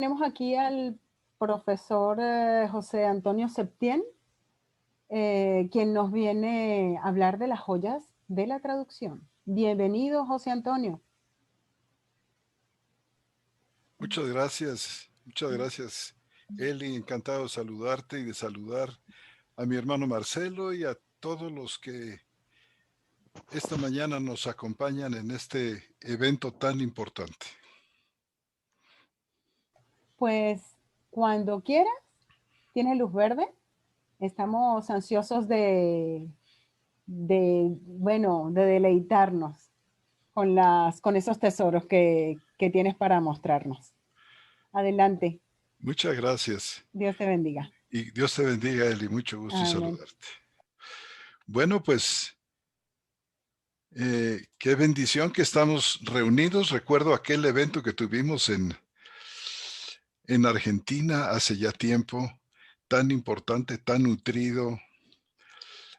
Tenemos aquí al profesor José Antonio Septién, quien nos viene a hablar de las joyas de la traducción. Bienvenido, José Antonio. Muchas gracias, Eli. Encantado de saludarte y de saludar a mi hermano Marcelo y a todos los que esta mañana nos acompañan en este evento tan importante. Pues cuando quieras, tienes luz verde. Estamos ansiosos de deleitarnos con esos tesoros que tienes para mostrarnos. Adelante. Muchas gracias. Dios te bendiga. Y Dios te bendiga, Eli. Mucho gusto Amén. saludarte. Bueno, pues, qué bendición que estamos reunidos. Recuerdo aquel evento que tuvimos en Argentina hace ya tiempo, tan importante, tan nutrido,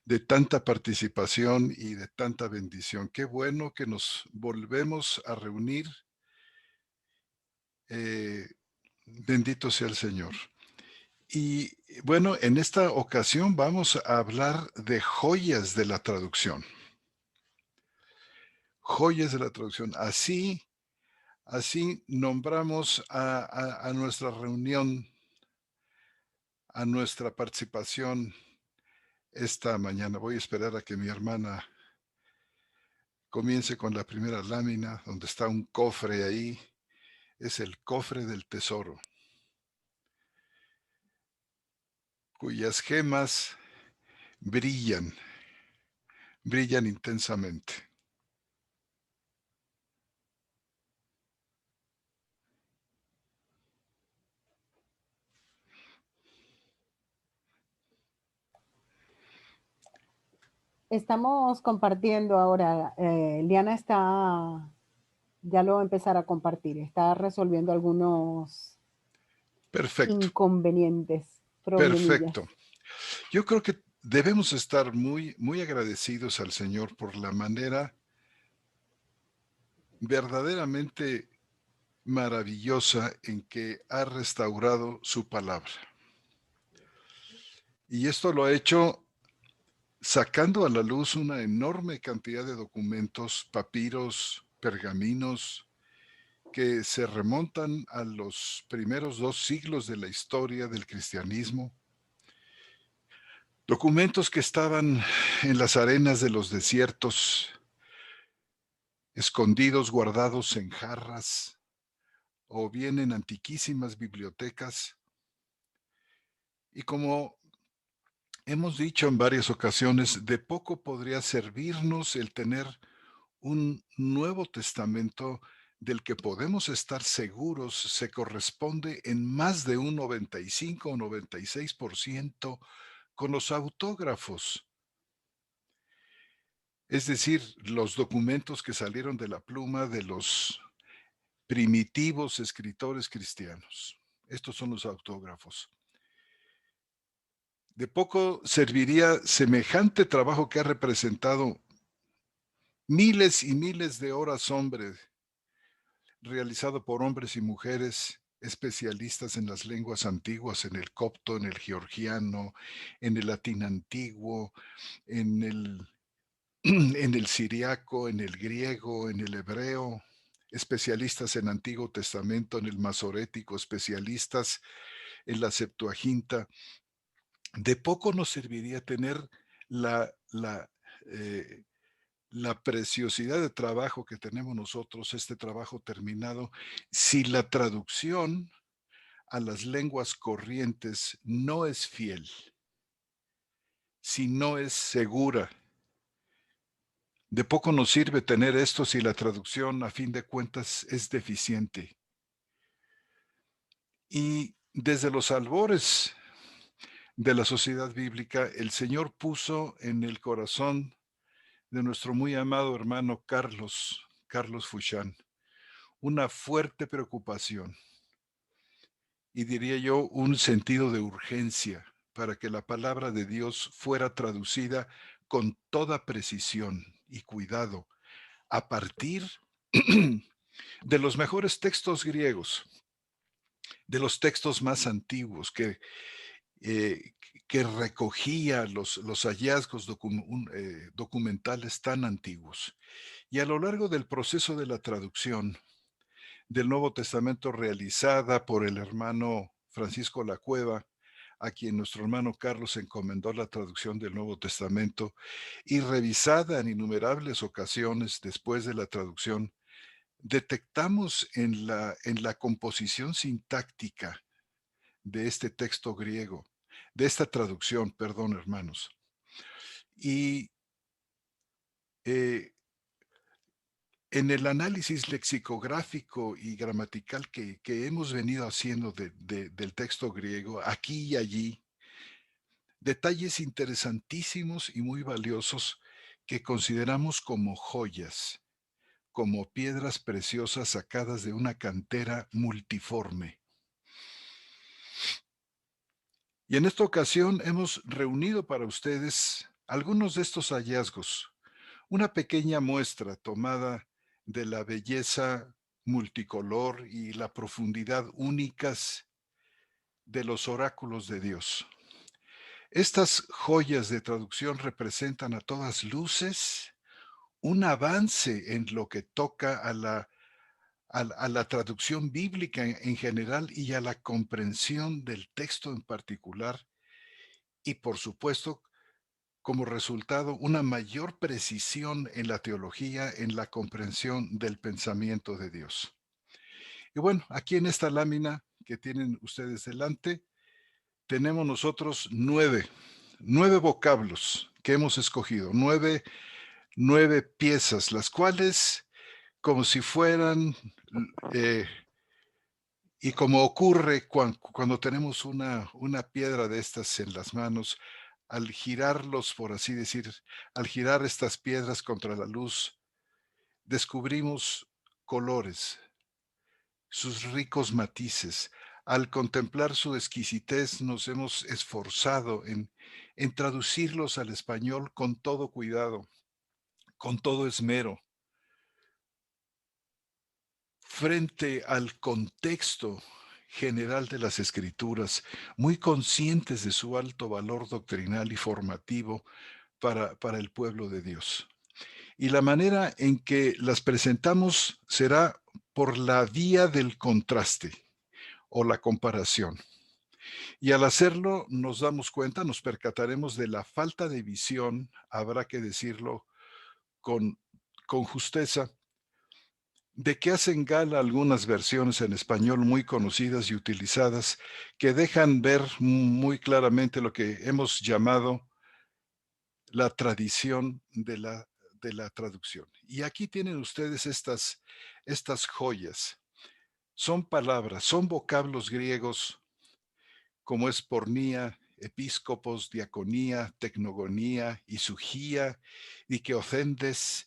de tanta participación y de tanta bendición. Qué bueno que nos volvemos a reunir. Eh, Bendito sea el Señor. Y bueno, en esta ocasión vamos a hablar de joyas de la traducción. Joyas de la traducción. Así nombramos a nuestra reunión, a nuestra participación esta mañana. Voy a esperar a que mi hermana comience con la primera lámina, donde está un cofre ahí. Es el cofre del tesoro, cuyas gemas brillan, brillan intensamente. Estamos compartiendo ahora. Liana ya lo va a empezar a compartir. Está resolviendo algunos Perfecto, inconvenientes, problemillas. perfecto. Yo creo que debemos estar muy agradecidos al Señor por la manera verdaderamente maravillosa en que ha restaurado su palabra. Y esto lo ha hecho sacando a la luz una enorme cantidad de documentos, papiros, pergaminos, que se remontan a los primeros 2 siglos de la historia del cristianismo, documentos que estaban en las arenas de los desiertos, escondidos, guardados en jarras o bien en antiquísimas bibliotecas. Y como hemos dicho en varias ocasiones, de poco podría servirnos el tener un Nuevo Testamento del que podemos estar seguros se corresponde en más de un 95 o 96% con los autógrafos, es decir, los documentos que salieron de la pluma de los primitivos escritores cristianos. Estos son los autógrafos. De poco serviría semejante trabajo que ha representado miles y miles de horas hombre, realizado por hombres y mujeres especialistas en las lenguas antiguas, en el copto, en el georgiano, en el latín antiguo, en el, en el siriaco, en el griego, en el hebreo, especialistas en Antiguo Testamento, en el masorético, especialistas en la Septuaginta. De poco nos serviría tener la, la, eh, la preciosidad de trabajo que tenemos nosotros, este trabajo terminado, si la traducción a las lenguas corrientes no es fiel, si no es segura. De poco nos sirve tener esto si la traducción a fin de cuentas es deficiente. Y desde los albores de la sociedad bíblica, el Señor puso en el corazón de nuestro muy amado hermano Carlos Fuchán, una fuerte preocupación y diría yo un sentido de urgencia para que la palabra de Dios fuera traducida con toda precisión y cuidado a partir de los mejores textos griegos. de los textos más antiguos eh, que recogía los hallazgos documentales tan antiguos. Y a lo largo del proceso de la traducción del Nuevo Testamento realizada por el hermano Francisco Lacueva, a quien nuestro hermano Carlos encomendó la traducción del Nuevo Testamento, y revisada en innumerables ocasiones después de la traducción, detectamos en la composición sintáctica de este texto griego, de esta traducción, perdón, hermanos. Y eh, en el análisis lexicográfico y gramatical que hemos venido haciendo del texto griego, aquí y allí, detalles interesantísimos y muy valiosos que consideramos como joyas, como piedras preciosas sacadas de una cantera multiforme. Y en esta ocasión hemos reunido para ustedes algunos de estos hallazgos, una pequeña muestra tomada de la belleza multicolor y la profundidad únicas de los oráculos de Dios. Estas joyas de traducción representan a todas luces un avance en lo que toca a la traducción bíblica en general y a la comprensión del texto en particular y, por supuesto, como resultado, una mayor precisión en la teología, en la comprensión del pensamiento de Dios. Y bueno, aquí en esta lámina que tienen ustedes delante, tenemos nosotros nueve vocablos que hemos escogido, nueve piezas, las cuales, como si fueran, eh, y como ocurre cuando tenemos una piedra de estas en las manos, al girarlos, por así decir, al girar estas piedras contra la luz, descubrimos colores, sus ricos matices. Al contemplar su exquisitez, nos hemos esforzado en traducirlos al español con todo cuidado, con todo esmero, frente al contexto general de las escrituras, muy conscientes de su alto valor doctrinal y formativo para el pueblo de Dios. Y la manera en que las presentamos será por la vía del contraste o la comparación. Y al hacerlo nos damos cuenta, nos percataremos de la falta de visión, habrá que decirlo con, con justeza, de que hacen gala algunas versiones en español muy conocidas y utilizadas que dejan ver muy claramente lo que hemos llamado la tradición de la traducción. Y aquí tienen ustedes estas joyas. Son palabras, son vocablos griegos como es pornía, episcopos, diaconía, tecnogonía, isugía, dikeocendes,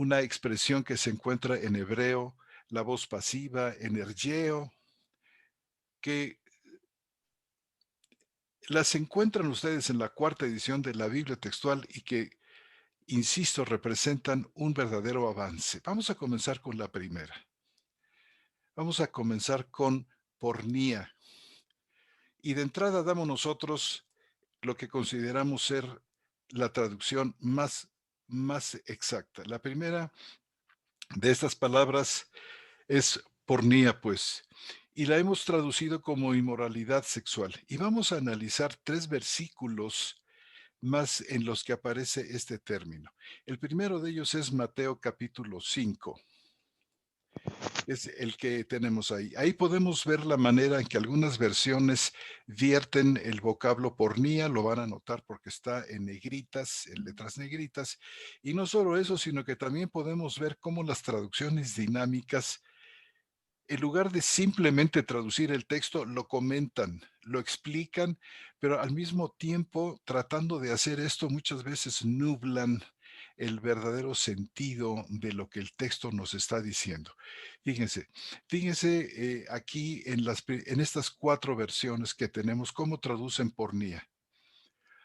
una expresión que se encuentra en hebreo, la voz pasiva, energeo, que las encuentran ustedes en la cuarta edición de la Biblia textual y que, insisto, representan un verdadero avance. Vamos a comenzar con la primera. Vamos a comenzar con pornía. Y de entrada damos nosotros lo que consideramos ser la traducción más exacta. La primera de estas palabras es pornía, pues, y la hemos traducido como inmoralidad sexual. Y vamos a analizar tres versículos más en los que aparece este término. El primero de ellos es Mateo capítulo 5. Es el que tenemos ahí. Ahí podemos ver la manera en que algunas versiones vierten el vocablo pornía, lo van a notar porque está en negritas, en letras negritas. Y no solo eso, sino que también podemos ver cómo las traducciones dinámicas, en lugar de simplemente traducir el texto, lo comentan, lo explican, pero al mismo tiempo, tratando de hacer esto, muchas veces nublan el verdadero sentido de lo que el texto nos está diciendo. Fíjense, fíjense aquí en estas cuatro versiones que tenemos, cómo traducen pornía.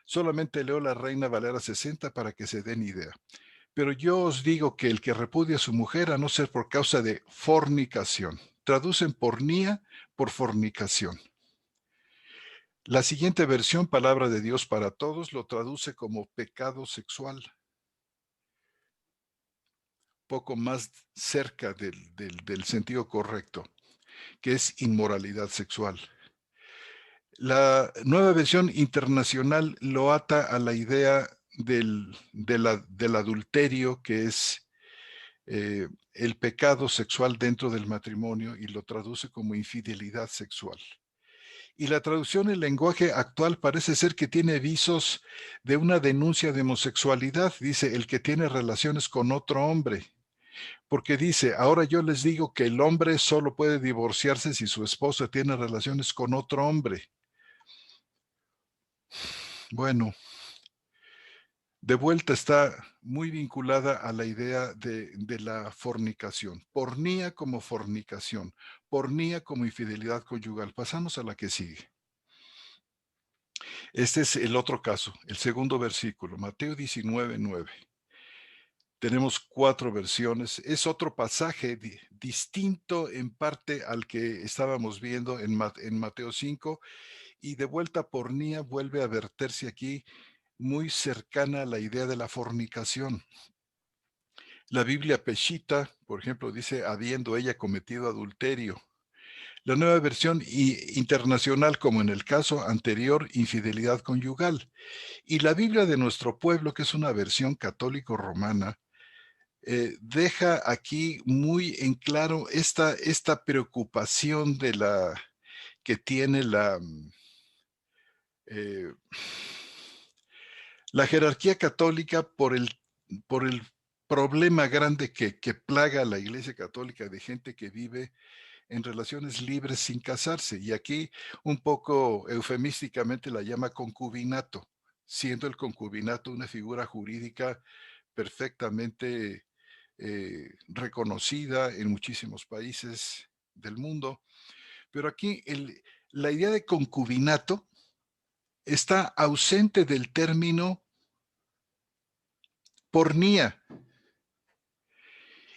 Solamente leo la Reina Valera 60 para que se den idea. Pero yo os digo que el que repudia a su mujer, a no ser por causa de fornicación, traducen pornía por fornicación. La siguiente versión, Palabra de Dios para Todos, lo traduce como pecado sexual, poco más cerca del sentido correcto, que es inmoralidad sexual. La nueva versión internacional lo ata a la idea del adulterio, que es el pecado sexual dentro del matrimonio, y lo traduce como infidelidad sexual. Y la traducción en lenguaje actual parece ser que tiene visos de una denuncia de homosexualidad. Dice, el que tiene relaciones con otro hombre. Porque dice, ahora yo les digo que el hombre solo puede divorciarse si su esposa tiene relaciones con otro hombre. Bueno, de vuelta está muy vinculada a la idea de la fornicación. Pornía como fornicación, pornía como infidelidad conyugal. Pasamos a la que sigue. Este es el otro caso, el segundo versículo, Mateo 19:9. Tenemos 4 versiones. Es otro pasaje distinto en parte al que estábamos viendo en Mateo 5, y de vuelta pornía vuelve a verterse aquí muy cercana a la idea de la fornicación. La Biblia Peshitta, por ejemplo, dice, habiendo ella cometido adulterio. La nueva versión internacional, como en el caso anterior, infidelidad conyugal. Y la Biblia de nuestro pueblo, que es una versión católico-romana, deja aquí muy en claro esta preocupación que tiene eh, la jerarquía católica por el problema grande que plaga a la Iglesia Católica de gente que vive en relaciones libres sin casarse. Y aquí un poco eufemísticamente la llama concubinato, siendo el concubinato una figura jurídica perfectamente reconocida en muchísimos países del mundo. Pero aquí la idea de concubinato está ausente del término pornía.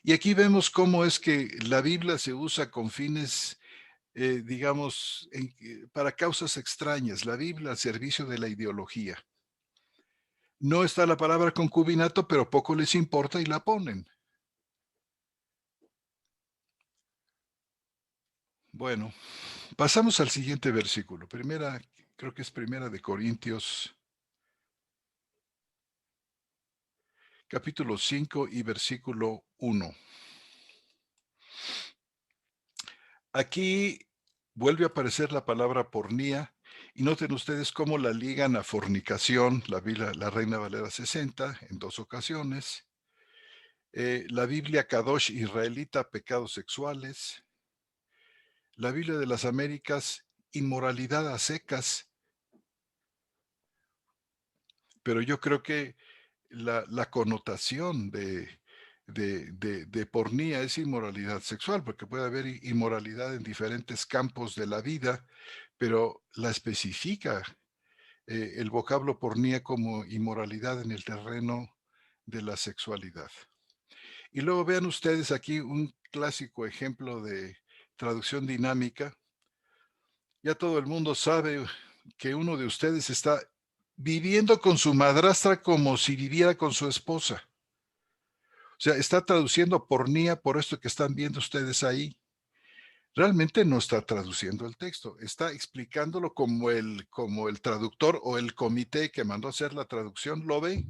Y aquí vemos cómo es que la Biblia se usa con fines, digamos, para causas extrañas. La Biblia al servicio de la ideología. No está la palabra concubinato, pero poco les importa y la ponen. Bueno, pasamos al siguiente versículo. Creo que es Primera de Corintios, capítulo 5 y versículo 1. Aquí vuelve a aparecer la palabra pornía, y noten ustedes cómo la ligan a fornicación, la Reina Valera 60, en 2 ocasiones. La Biblia Kadosh israelita, pecados sexuales. La Biblia de las Américas, inmoralidad a secas. Pero yo creo que la connotación de pornía es inmoralidad sexual, porque puede haber inmoralidad en diferentes campos de la vida, pero la especifica el vocablo pornía como inmoralidad en el terreno de la sexualidad. Y luego vean ustedes aquí un clásico ejemplo de traducción dinámica. Ya todo el mundo sabe que uno de ustedes está viviendo con su madrastra como si viviera con su esposa. O sea, está traduciendo pornía por esto que están viendo ustedes ahí. Realmente no está traduciendo el texto, está explicándolo como el traductor o el comité que mandó hacer la traducción lo ve.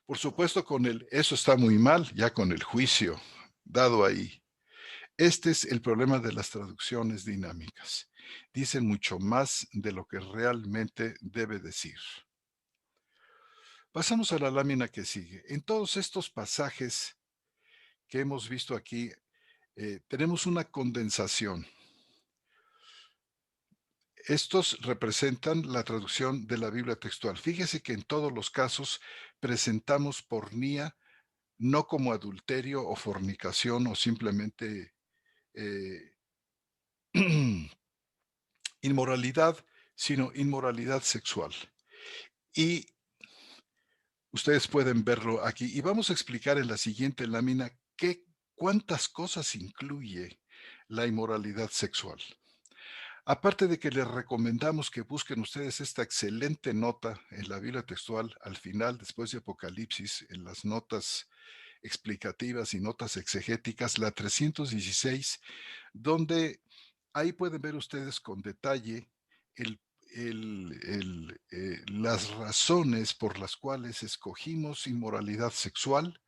Por supuesto, eso está muy mal, ya con el juicio dado ahí. Este es el problema de las traducciones dinámicas. Dicen mucho más de lo que realmente debe decir. Pasamos a la lámina que sigue. En todos estos pasajes que hemos visto aquí, tenemos una condensación. Estos representan la traducción de la Biblia textual. Fíjese que en todos los casos presentamos pornía no como adulterio o fornicación o simplemente eh, inmoralidad, sino inmoralidad sexual. Y ustedes pueden verlo aquí. Y vamos a explicar en la siguiente lámina cuántas cosas incluye la inmoralidad sexual. Aparte de que les recomendamos que busquen ustedes esta excelente nota en la Biblia textual al final, después de Apocalipsis, en las notas explicativas y notas exegéticas, la 316, donde ahí pueden ver ustedes con detalle el las razones por las cuales escogimos inmoralidad sexual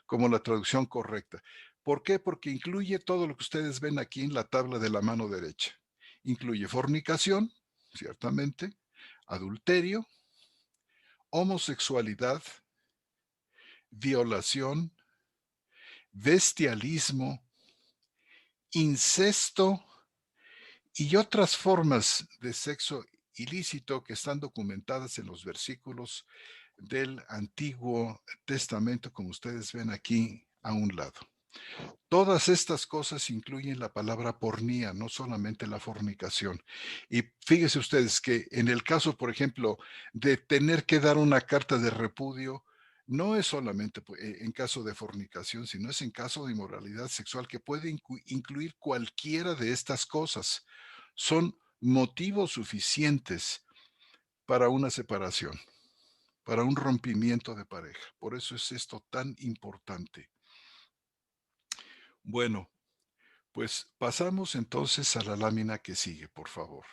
como la traducción correcta. ¿Por qué? Porque incluye todo lo que ustedes ven aquí en la tabla de la mano derecha. Incluye fornicación, ciertamente, adulterio, homosexualidad, violación, bestialismo, incesto y otras formas de sexo ilícito que están documentadas en los versículos del Antiguo Testamento, como ustedes ven aquí a un lado. Todas estas cosas incluyen la palabra pornía, no solamente la fornicación. Y fíjense ustedes que en el caso, por ejemplo, de tener que dar una carta de repudio, no es solamente en caso de fornicación, sino es en caso de inmoralidad sexual que puede incluir cualquiera de estas cosas. Son motivos suficientes para una separación, para un rompimiento de pareja. Por eso es esto tan importante. Bueno, pues pasamos entonces a la lámina que sigue, por favor.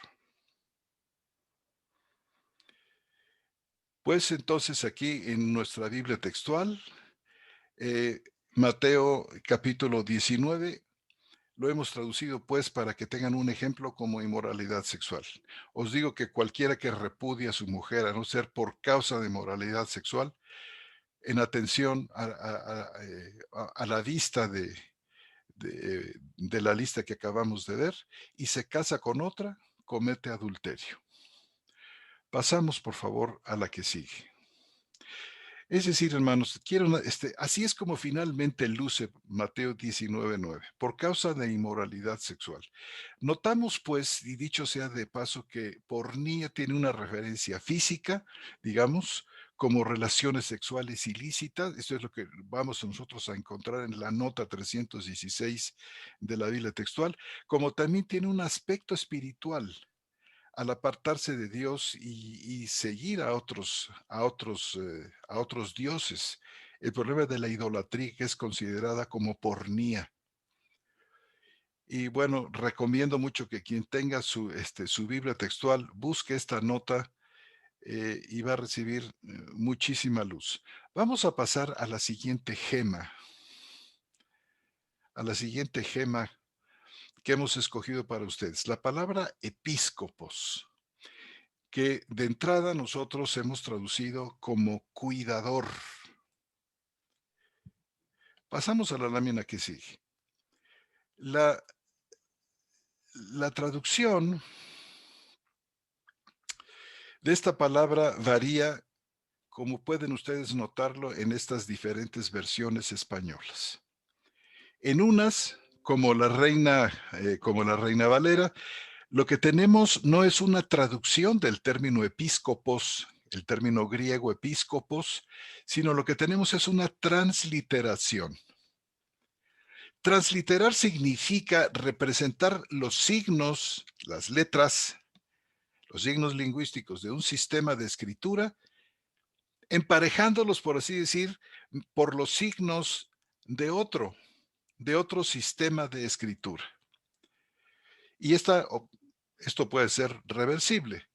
Pues entonces aquí en nuestra Biblia textual, eh, Mateo capítulo 19, lo hemos traducido pues para que tengan un ejemplo como inmoralidad sexual. Os digo que cualquiera que repudie a su mujer a no ser por causa de inmoralidad sexual, en atención a la vista de la lista que acabamos de ver, y se casa con otra, comete adulterio. Pasamos, por favor, a la que sigue. Es decir, hermanos, así es como finalmente luce Mateo 19:9, por causa de inmoralidad sexual. Notamos, pues, y dicho sea de paso, que pornía tiene una referencia física, digamos, como relaciones sexuales ilícitas. Esto es lo que vamos nosotros a encontrar en la nota 316 de la Biblia textual, como también tiene un aspecto espiritual al apartarse de Dios y seguir a otros dioses. El problema de la idolatría que es considerada como pornía. Y bueno, recomiendo mucho que quien tenga su Biblia textual busque esta nota y va a recibir muchísima luz. Vamos a pasar a la siguiente gema que hemos escogido para ustedes. La palabra episcopos, que de entrada nosotros hemos traducido como cuidador. Pasamos a la lámina que sigue. La, la traducción de esta palabra varía, como pueden ustedes notarlo, en estas diferentes versiones españolas. En unas, como la Reina Valera, lo que tenemos no es una traducción del término episcopos, el término griego episcopos, sino lo que tenemos es una transliteración. Transliterar significa representar los signos, las letras, los signos lingüísticos de un sistema de escritura, emparejándolos, por así decir, por los signos de otro sistema de escritura. Y esto puede ser reversible.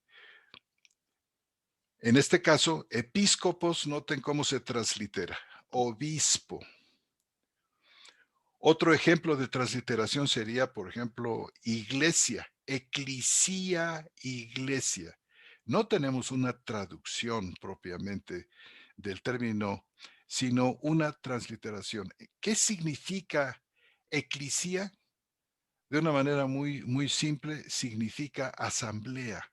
En este caso, episcopos, noten cómo se translitera, obispo. Otro ejemplo de transliteración sería, por ejemplo, iglesia, eclisía, iglesia. No tenemos una traducción propiamente del término, sino una transliteración. ¿Qué significa eclisía? De una manera muy, muy simple, significa asamblea.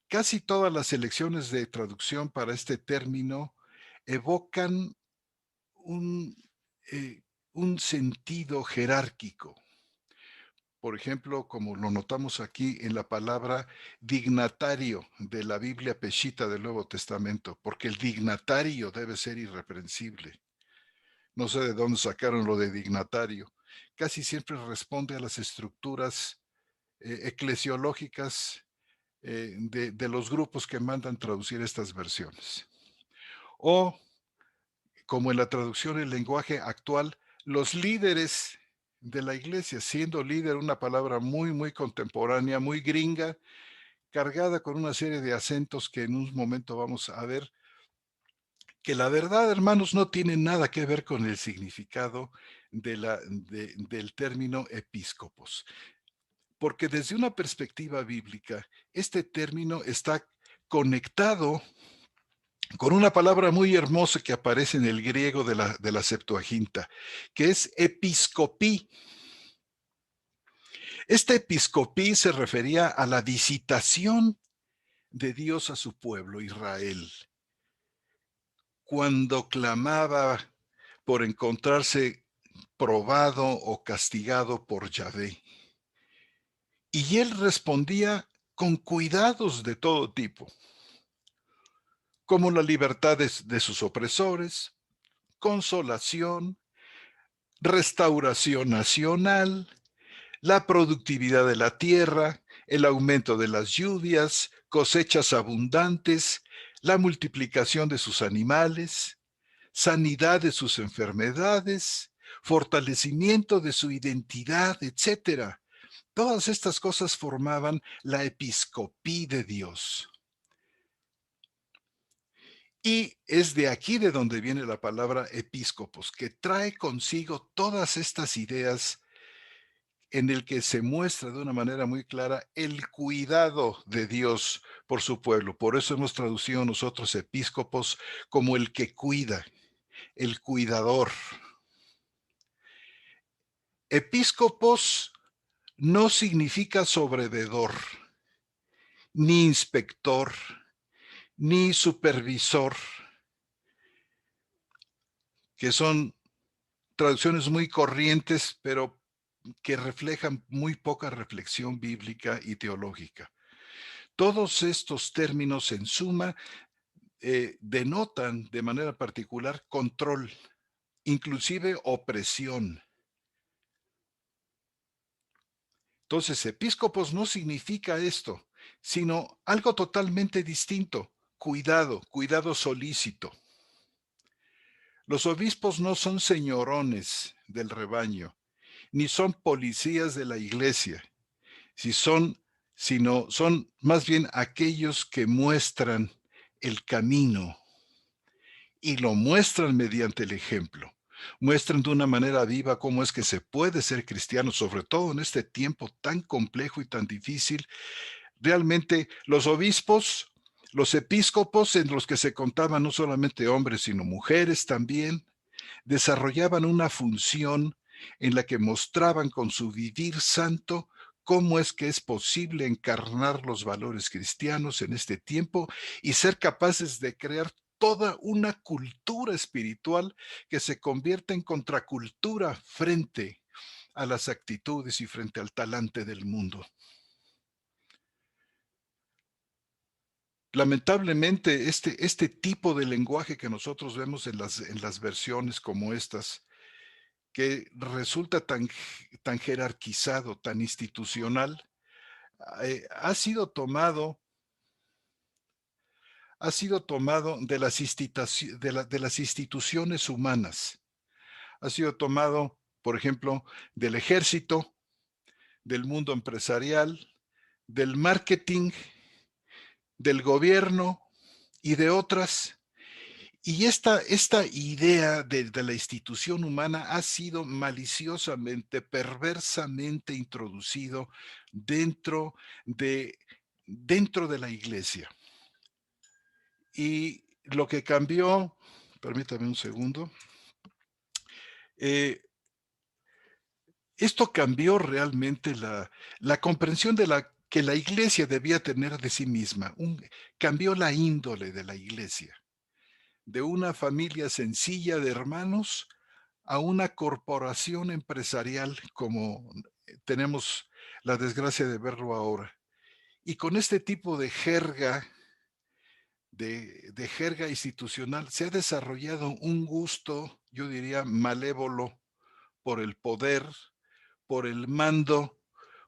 Casi todas las selecciones de traducción para este término evocan un, eh, un sentido jerárquico. Por ejemplo, como lo notamos aquí en la palabra dignatario de la Biblia Peshitta del Nuevo Testamento, porque el dignatario debe ser irreprensible. No sé de dónde sacaron lo de dignatario, casi siempre responde a las estructuras eclesiológicas de los grupos que mandan traducir estas versiones. O, como en la traducción del lenguaje actual, los líderes de la iglesia, siendo líder una palabra muy, muy contemporánea, muy gringa, cargada con una serie de acentos que en un momento vamos a ver, que la verdad, hermanos, no tiene nada que ver con el significado del término episcopos, porque desde una perspectiva bíblica, este término está conectado con una palabra muy hermosa que aparece en el griego de la Septuaginta, que es episcopí. Este episcopí se refería a la visitación de Dios a su pueblo, Israel, cuando clamaba por encontrarse probado o castigado por Yahvé. Y él respondía con cuidados de todo tipo, como la libertad de sus opresores, consolación, restauración nacional, la productividad de la tierra, el aumento de las lluvias, cosechas abundantes, la multiplicación de sus animales, sanidad de sus enfermedades, fortalecimiento de su identidad, etcétera. Todas estas cosas formaban la episcopía de Dios. Y es de aquí de donde viene la palabra episcopos, que trae consigo todas estas ideas en el que se muestra de una manera muy clara el cuidado de Dios por su pueblo. Por eso hemos traducido nosotros episcopos como el que cuida, el cuidador. Episcopos no significa sobrevedor, ni inspector, ni supervisor, que son traducciones muy corrientes, pero que reflejan muy poca reflexión bíblica y teológica. Todos estos términos, en suma, denotan de manera particular control, inclusive opresión. Entonces, episcopos no significa esto, sino algo totalmente distinto: cuidado, cuidado solícito. Los obispos no son señorones del rebaño, ni son policías de la iglesia, sino son más bien aquellos que muestran el camino, y lo muestran mediante el ejemplo. Muestran de una manera viva cómo es que se puede ser cristiano, sobre todo en este tiempo tan complejo y tan difícil. Realmente los obispos, los episcopos, en los que se contaban no solamente hombres, sino mujeres también, desarrollaban una función en la que mostraban con su vivir santo cómo es que es posible encarnar los valores cristianos en este tiempo y ser capaces de crear toda una cultura espiritual que se convierte en contracultura frente a las actitudes y frente al talante del mundo. Lamentablemente, este tipo de lenguaje que nosotros vemos en las versiones como estas, que resulta tan jerarquizado, tan institucional, ha sido tomado de las instituciones humanas. Ha sido tomado, por ejemplo, del ejército, del mundo empresarial, del marketing, del gobierno y de otras. Y esta idea de la institución humana ha sido maliciosamente, perversamente introducido dentro de, dentro de la iglesia. Y lo que cambió, permítame un segundo, esto cambió realmente la comprensión que la iglesia debía tener de sí misma. Cambió la índole de la iglesia, de una familia sencilla de hermanos a una corporación empresarial como tenemos la desgracia de verlo ahora. Y con este tipo de jerga, de jerga institucional, se ha desarrollado un gusto, yo diría, malévolo por el poder, por el mando,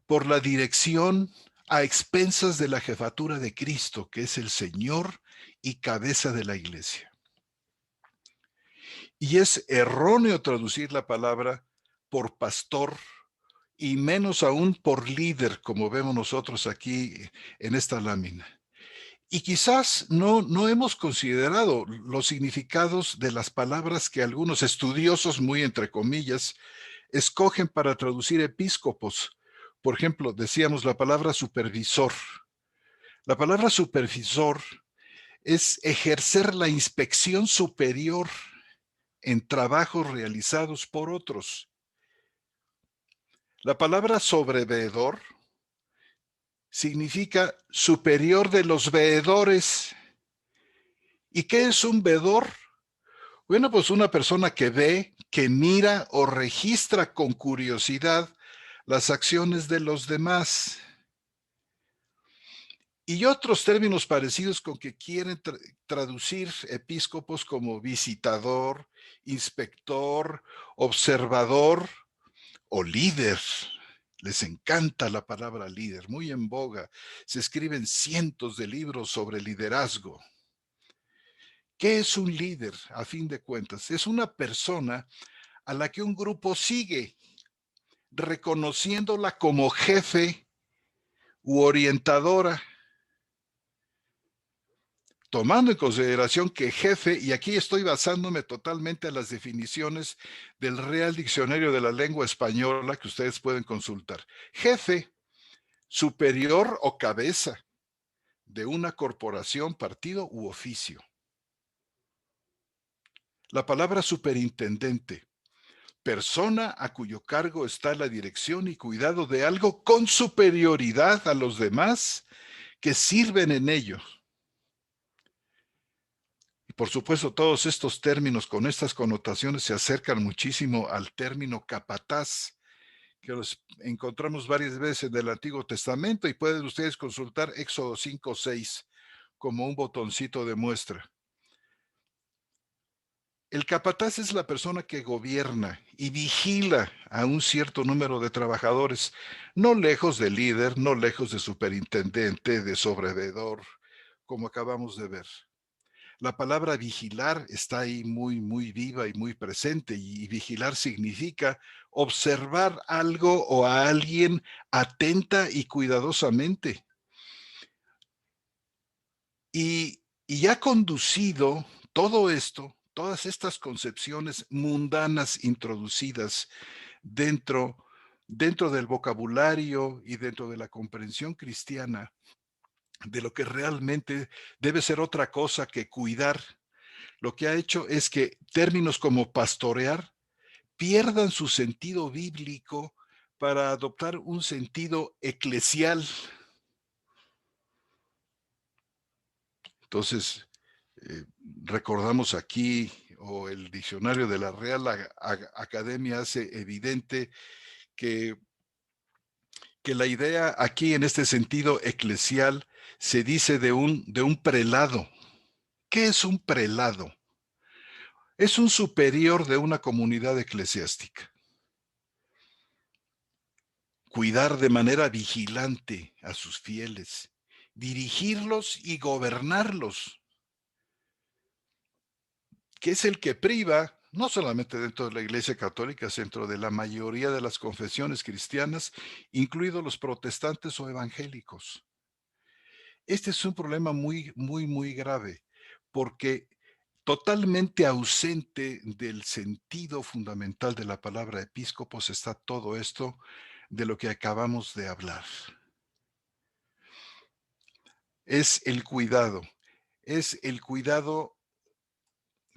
por la dirección a expensas de la jefatura de Cristo, que es el Señor y cabeza de la iglesia. Y es erróneo traducir la palabra por pastor y menos aún por líder, como vemos nosotros aquí en esta lámina. Y quizás no hemos considerado los significados de las palabras que algunos estudiosos, muy entre comillas, escogen para traducir episcopos. Por ejemplo, decíamos la palabra supervisor. La palabra supervisor es ejercer la inspección superior en trabajos realizados por otros. La palabra sobreveedor significa superior de los veedores. ¿Y qué es un veedor? Bueno, pues una persona que ve, que mira o registra con curiosidad las acciones de los demás. Y otros términos parecidos con que quieren traducir episcopos como visitador, inspector, observador o líder. Les encanta la palabra líder, muy en boga. Se escriben cientos de libros sobre liderazgo. ¿Qué es un líder? A fin de cuentas, es una persona a la que un grupo sigue, reconociéndola como jefe u orientadora, tomando en consideración que jefe, y aquí estoy basándome totalmente a las definiciones del Real Diccionario de la Lengua Española que ustedes pueden consultar. Jefe, superior o cabeza de una corporación, partido u oficio. La palabra superintendente, persona a cuyo cargo está la dirección y cuidado de algo con superioridad a los demás que sirven en ello. Y por supuesto, todos estos términos con estas connotaciones se acercan muchísimo al término capataz, que los encontramos varias veces en el Antiguo Testamento y pueden ustedes consultar Éxodo 5:6 como un botoncito de muestra. El capataz es la persona que gobierna y vigila a un cierto número de trabajadores, no lejos del líder, no lejos de superintendente, de sobreveedor, como acabamos de ver. La palabra vigilar está ahí muy viva y muy presente, y vigilar significa observar algo o a alguien atenta y cuidadosamente. Y ha conducido todo esto, todas estas concepciones mundanas introducidas dentro del vocabulario y dentro de la comprensión cristiana de lo que realmente debe ser otra cosa que cuidar. Lo que ha hecho es que términos como pastorear pierdan su sentido bíblico para adoptar un sentido eclesial. Entonces, recordamos aquí, o el diccionario de la Real Academia hace evidente que, que la idea aquí en este sentido eclesial se dice de un prelado. ¿Qué es un prelado? Es un superior de una comunidad eclesiástica. Cuidar de manera vigilante a sus fieles, dirigirlos y gobernarlos, que es el que priva, no solamente dentro de la Iglesia Católica, dentro de la mayoría de las confesiones cristianas, incluidos los protestantes o evangélicos. Este es un problema muy grave, porque totalmente ausente del sentido fundamental de la palabra episcopos está todo esto de lo que acabamos de hablar. Es el cuidado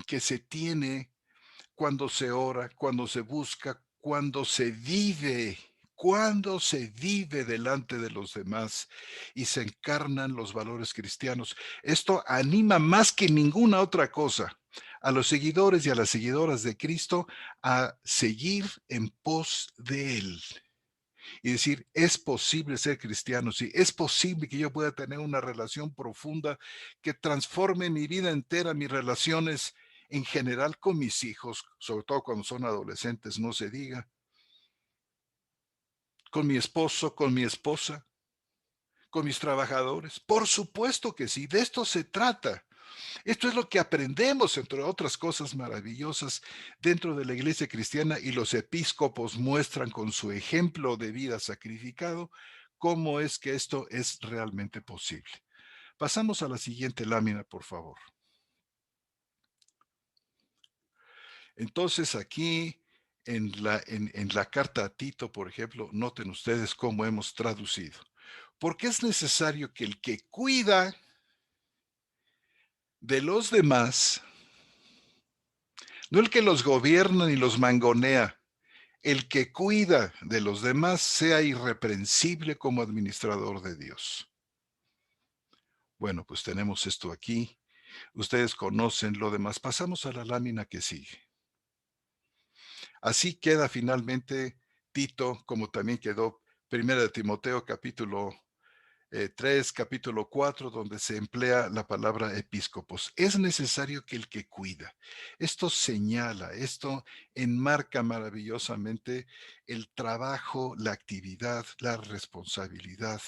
que se tiene cuando se ora, cuando se busca, cuando se vive delante de los demás y se encarnan los valores cristianos. Esto anima más que ninguna otra cosa a los seguidores y a las seguidoras de Cristo a seguir en pos de Él. Y decir, es posible ser cristiano, sí, es posible que yo pueda tener una relación profunda que transforme mi vida entera, mis relaciones, en general con mis hijos, sobre todo cuando son adolescentes, no se diga, con mi esposo, con mi esposa, con mis trabajadores. Por supuesto que sí, de esto se trata. Esto es lo que aprendemos, entre otras cosas maravillosas, dentro de la iglesia cristiana, y los episcopos muestran con su ejemplo de vida sacrificado cómo es que esto es realmente posible. Pasamos a la siguiente lámina, por favor. Entonces aquí en la carta a Tito, por ejemplo, noten ustedes cómo hemos traducido. Porque es necesario que el que cuida de los demás, no el que los gobierna ni los mangonea, el que cuida de los demás sea irreprensible como administrador de Dios. Bueno, pues tenemos esto aquí. Ustedes conocen lo demás. Pasamos a la lámina que sigue. Así queda finalmente Tito, como también quedó Primera de Timoteo capítulo 3, capítulo 4, donde se emplea la palabra episcopos. Es necesario que el que cuida. Esto señala, esto enmarca maravillosamente el trabajo, la actividad, la responsabilidad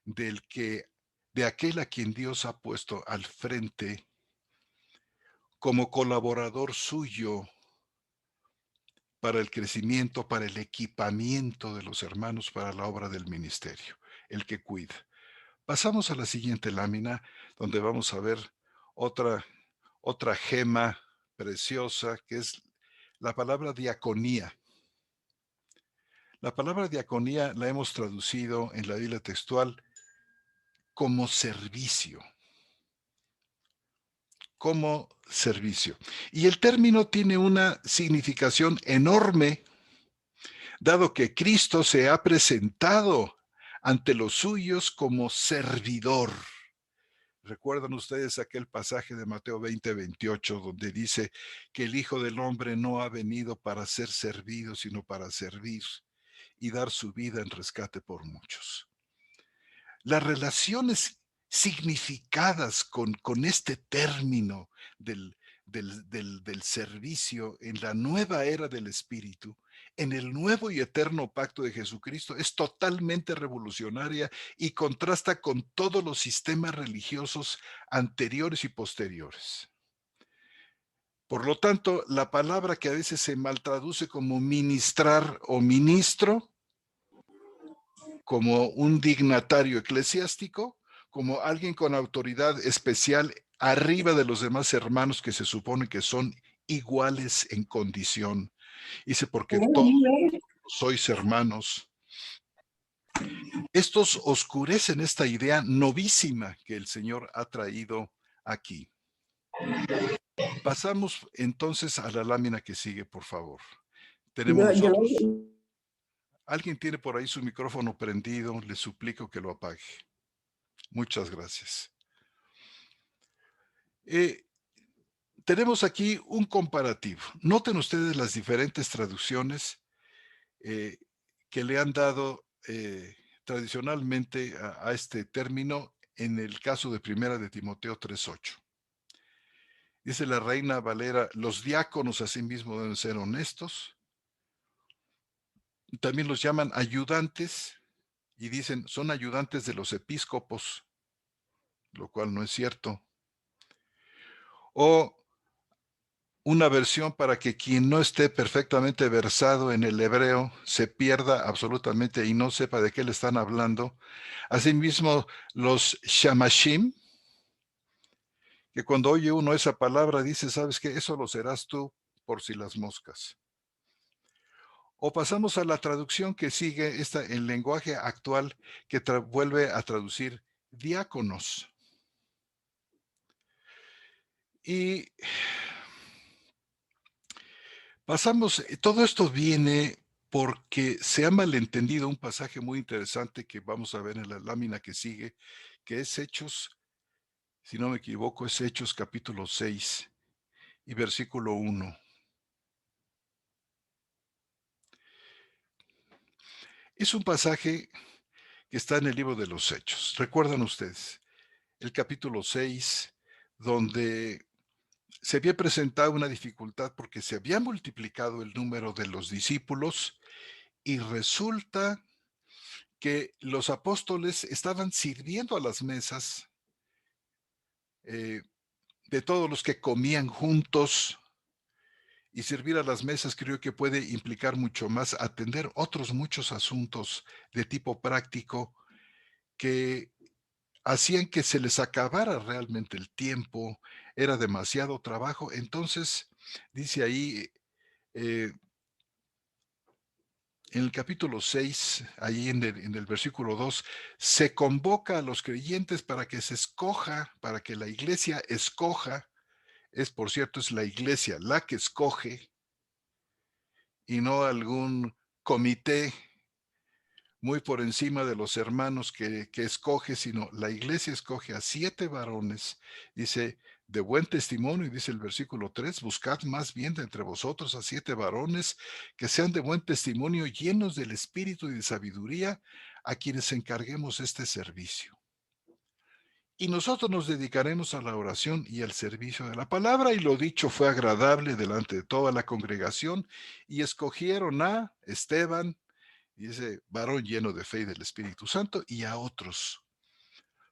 de aquel a quien Dios ha puesto al frente como colaborador suyo para el crecimiento, para el equipamiento de los hermanos para la obra del ministerio, el que cuida. Pasamos a la siguiente lámina, donde vamos a ver otra, otra gema preciosa, que es la palabra diaconía. La palabra diaconía la hemos traducido en la Biblia textual como servicio, como servicio. Y el término tiene una significación enorme, dado que Cristo se ha presentado ante los suyos como servidor. ¿Recuerdan ustedes aquel pasaje de Mateo 20:28 donde dice que el Hijo del Hombre no ha venido para ser servido, sino para servir y dar su vida en rescate por muchos? Las relaciones significadas con este término del servicio en la nueva era del Espíritu, en el nuevo y eterno pacto de Jesucristo, es totalmente revolucionaria y contrasta con todos los sistemas religiosos anteriores y posteriores. Por lo tanto, la palabra que a veces se maltraduce como ministrar o ministro, como un dignatario eclesiástico, como alguien con autoridad especial arriba de los demás hermanos que se supone que son iguales en condición. Dice, porque todos sois hermanos. Estos oscurecen esta idea novísima que el Señor ha traído aquí. Pasamos entonces a la lámina que sigue, por favor. Tenemos nosotros. Alguien tiene por ahí su micrófono prendido, le suplico que lo apague. Muchas gracias. Tenemos aquí un comparativo. Noten ustedes las diferentes traducciones que le han dado tradicionalmente a este término en el caso de Primera de Timoteo 3:8. Dice la Reina Valera, los diáconos asimismo deben ser honestos. También los llaman ayudantes y dicen son ayudantes de los episcopos, lo cual no es cierto. O una versión para que quien no esté perfectamente versado en el hebreo se pierda absolutamente y no sepa de qué le están hablando. Asimismo, los shamashim, que cuando oye uno esa palabra dice, ¿sabes qué? Eso lo serás tú por si las moscas. O pasamos a la traducción que sigue, el lenguaje actual que vuelve a traducir diáconos. Y pasamos, todo esto viene porque se ha malentendido un pasaje muy interesante que vamos a ver en la lámina que sigue, que es Hechos, si no me equivoco, es Hechos capítulo 6 y versículo 1. Es un pasaje que está en el libro de los Hechos. ¿Recuerdan ustedes? El capítulo 6, donde se había presentado una dificultad porque se había multiplicado el número de los discípulos y resulta que los apóstoles estaban sirviendo a las mesas eh, de todos los que comían juntos. Y servir a las mesas creo que puede implicar mucho más atender otros muchos asuntos de tipo práctico que hacían que se les acabara realmente el tiempo, era demasiado trabajo. Entonces, dice ahí eh, en el capítulo 6, ahí en el versículo 2, se convoca a los creyentes para que se escoja, para que la iglesia escoja, por cierto, es la iglesia la que escoge y no algún comité muy por encima de los hermanos que escoge, sino la iglesia escoge a 7 varones, dice, de buen testimonio, y dice el versículo 3, buscad más bien de entre vosotros a 7 varones que sean de buen testimonio, llenos del espíritu y de sabiduría, a quienes encarguemos este servicio. Y nosotros nos dedicaremos a la oración y al servicio de la palabra, y lo dicho fue agradable delante de toda la congregación, y escogieron a Esteban, y ese varón lleno de fe y del Espíritu Santo, y a otros,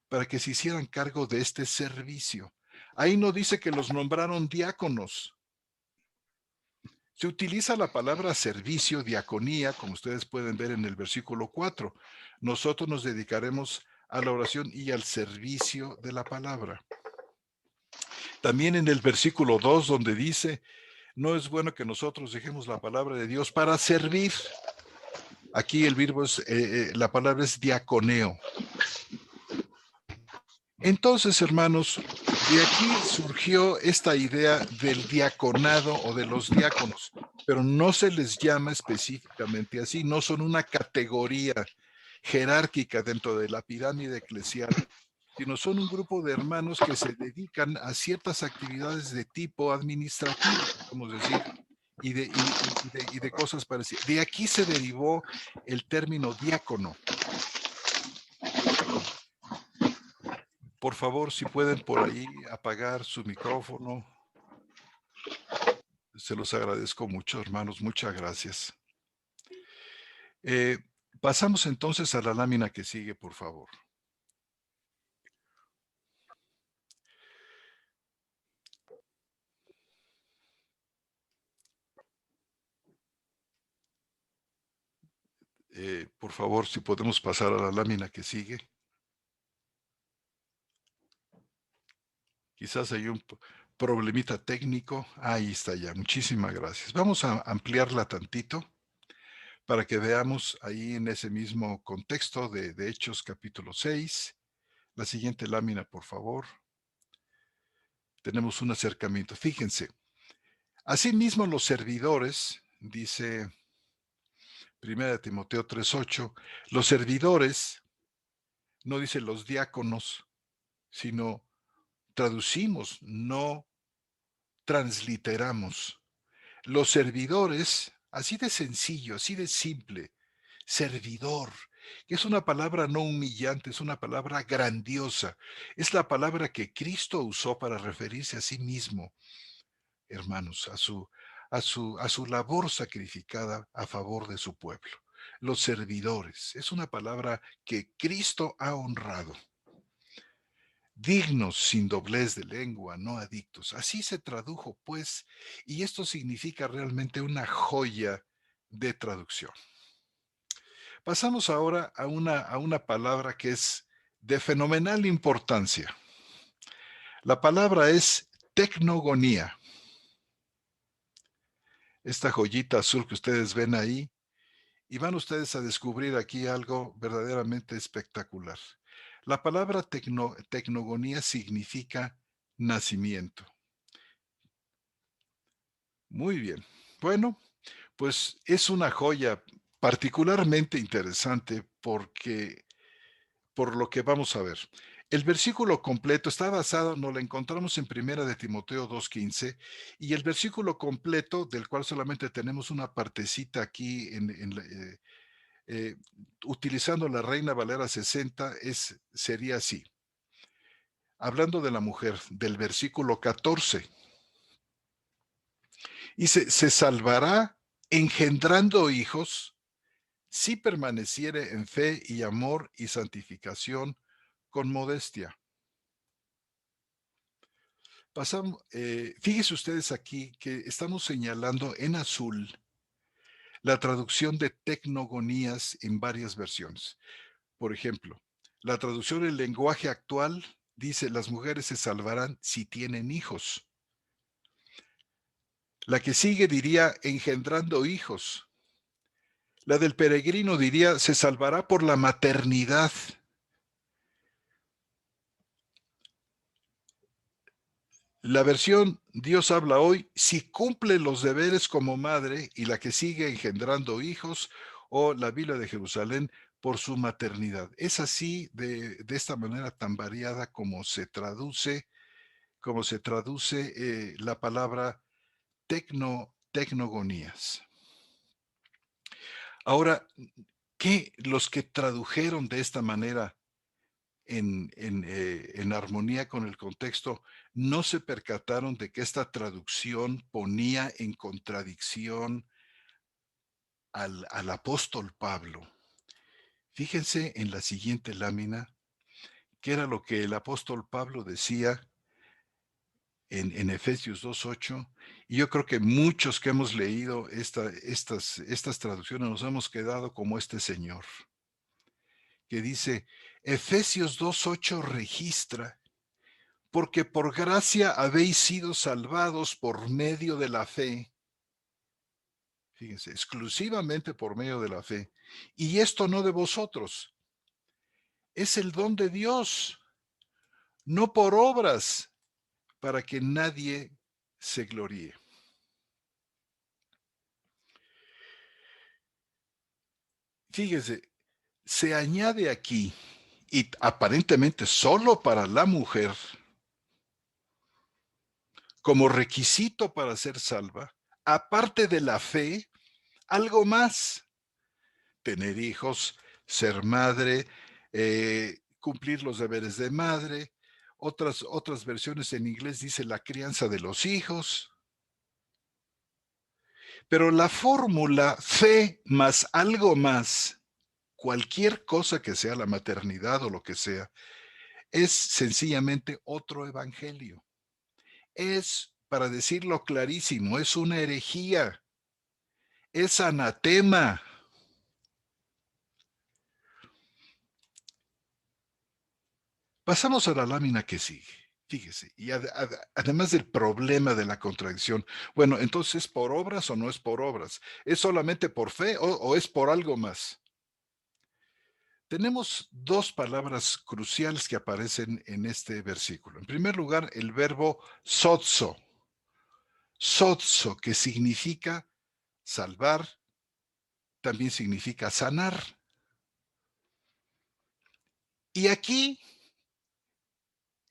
para que se hicieran cargo de este servicio. Ahí no dice que los nombraron diáconos. Se utiliza la palabra servicio, diaconía, como ustedes pueden ver en el versículo 4. Nosotros nos dedicaremos a la oración y al servicio de la palabra. También en el versículo 2, donde dice, no es bueno que nosotros dejemos la palabra de Dios para servir. Aquí el verbo es, la palabra es diaconeo. Entonces, hermanos, de aquí surgió esta idea del diaconado o de los diáconos, pero no se les llama específicamente así, no son una categoría jerárquica dentro de la pirámide eclesial, sino son un grupo de hermanos que se dedican a ciertas actividades de tipo administrativo, podemos decir, y de cosas parecidas. De aquí se derivó el término diácono. Por favor, si pueden por ahí apagar su micrófono, se los agradezco mucho, hermanos, muchas gracias. Eh, Pasamos entonces a la lámina que sigue, por favor. Por favor, si podemos pasar a la lámina que sigue. Quizás hay un problemita técnico. Ahí está ya, muchísimas gracias. Vamos a ampliarla tantito para que veamos ahí en ese mismo contexto de Hechos capítulo 6. La siguiente lámina, por favor. Tenemos un acercamiento. Fíjense, asimismo los servidores, dice 1 Timoteo 3:8, los servidores, no dice los diáconos, sino traducimos, no transliteramos. Los servidores, así de sencillo, así de simple, servidor, que es una palabra no humillante, es una palabra grandiosa, es la palabra que Cristo usó para referirse a sí mismo, hermanos, a su labor sacrificada a favor de su pueblo. Los servidores, es una palabra que Cristo ha honrado. Dignos, sin doblez de lengua, no adictos. Así se tradujo, pues, y esto significa realmente una joya de traducción. Pasamos ahora a una palabra que es de fenomenal importancia. La palabra es tecnogonía. Esta joyita azul que ustedes ven ahí, y van ustedes a descubrir aquí algo verdaderamente espectacular. La palabra tecnogonía significa nacimiento. Muy bien. Bueno, pues es una joya particularmente interesante porque por lo que vamos a ver. El versículo completo está basado, nos lo encontramos en Primera de Timoteo 2:15, y el versículo completo, del cual solamente tenemos una partecita aquí eh, utilizando la Reina Valera 60, sería así. Hablando de la mujer, del versículo 14. Y se salvará engendrando hijos si permaneciere en fe y amor y santificación con modestia. Fíjense ustedes aquí que estamos señalando en azul la traducción de tecnogonías en varias versiones. Por ejemplo, la traducción del lenguaje actual dice: las mujeres se salvarán si tienen hijos. La que sigue diría: engendrando hijos. La del peregrino diría: se salvará por la maternidad. La versión Dios habla hoy: si cumple los deberes como madre, y la que sigue: engendrando hijos, o la Biblia de Jerusalén, por su maternidad. Es así, de esta manera tan variada como se traduce la palabra tecnogonías. Ahora, ¿qué los que tradujeron de esta manera en armonía con el contexto no se percataron de que esta traducción ponía en contradicción al apóstol Pablo? Fíjense en la siguiente lámina, que era lo que el apóstol Pablo decía en Efesios 2:8, y yo creo que muchos que hemos leído estas traducciones nos hemos quedado como este señor, que dice: Efesios 2:8 registra: porque por gracia habéis sido salvados por medio de la fe. Fíjense, exclusivamente por medio de la fe. Y esto no de vosotros, es el don de Dios, no por obras, para que nadie se gloríe. Fíjese, se añade aquí, y aparentemente solo para la mujer, como requisito para ser salva, aparte de la fe, algo más: tener hijos, ser madre, cumplir los deberes de madre. Otras versiones en inglés dice la crianza de los hijos. Pero la fórmula fe más algo más, cualquier cosa que sea la maternidad o lo que sea, es sencillamente otro evangelio. Es, para decirlo clarísimo, es una herejía, es anatema. Pasamos a la lámina que sigue. Fíjese, y además del problema de la contradicción, bueno, entonces, ¿por obras o no es por obras? ¿Es solamente por fe o es por algo más? Tenemos dos palabras cruciales que aparecen en este versículo. En primer lugar, el verbo sozo. Sozo, que significa salvar, también significa sanar. Y aquí,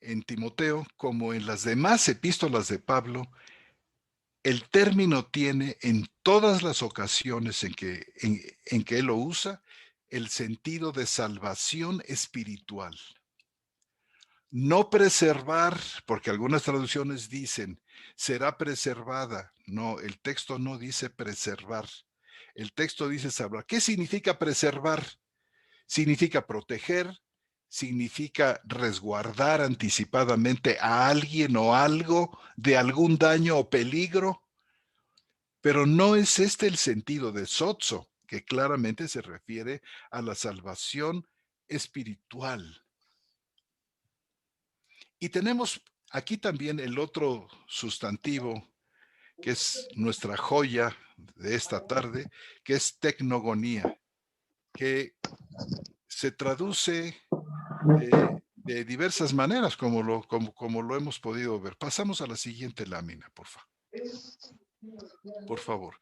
en Timoteo, como en las demás epístolas de Pablo, el término tiene en todas las ocasiones en que él lo usa el sentido de salvación espiritual. No preservar, porque algunas traducciones dicen será preservada. No, el texto no dice preservar. El texto dice salvar. ¿Qué significa preservar? Significa proteger, significa resguardar anticipadamente a alguien o algo de algún daño o peligro. Pero no es este el sentido de sozo, que claramente se refiere a la salvación espiritual. Y tenemos aquí también el otro sustantivo, que es nuestra joya de esta tarde, que es tecnogonía, que se traduce de diversas maneras, como lo hemos podido ver. Pasamos a la siguiente lámina, por favor. Por favor.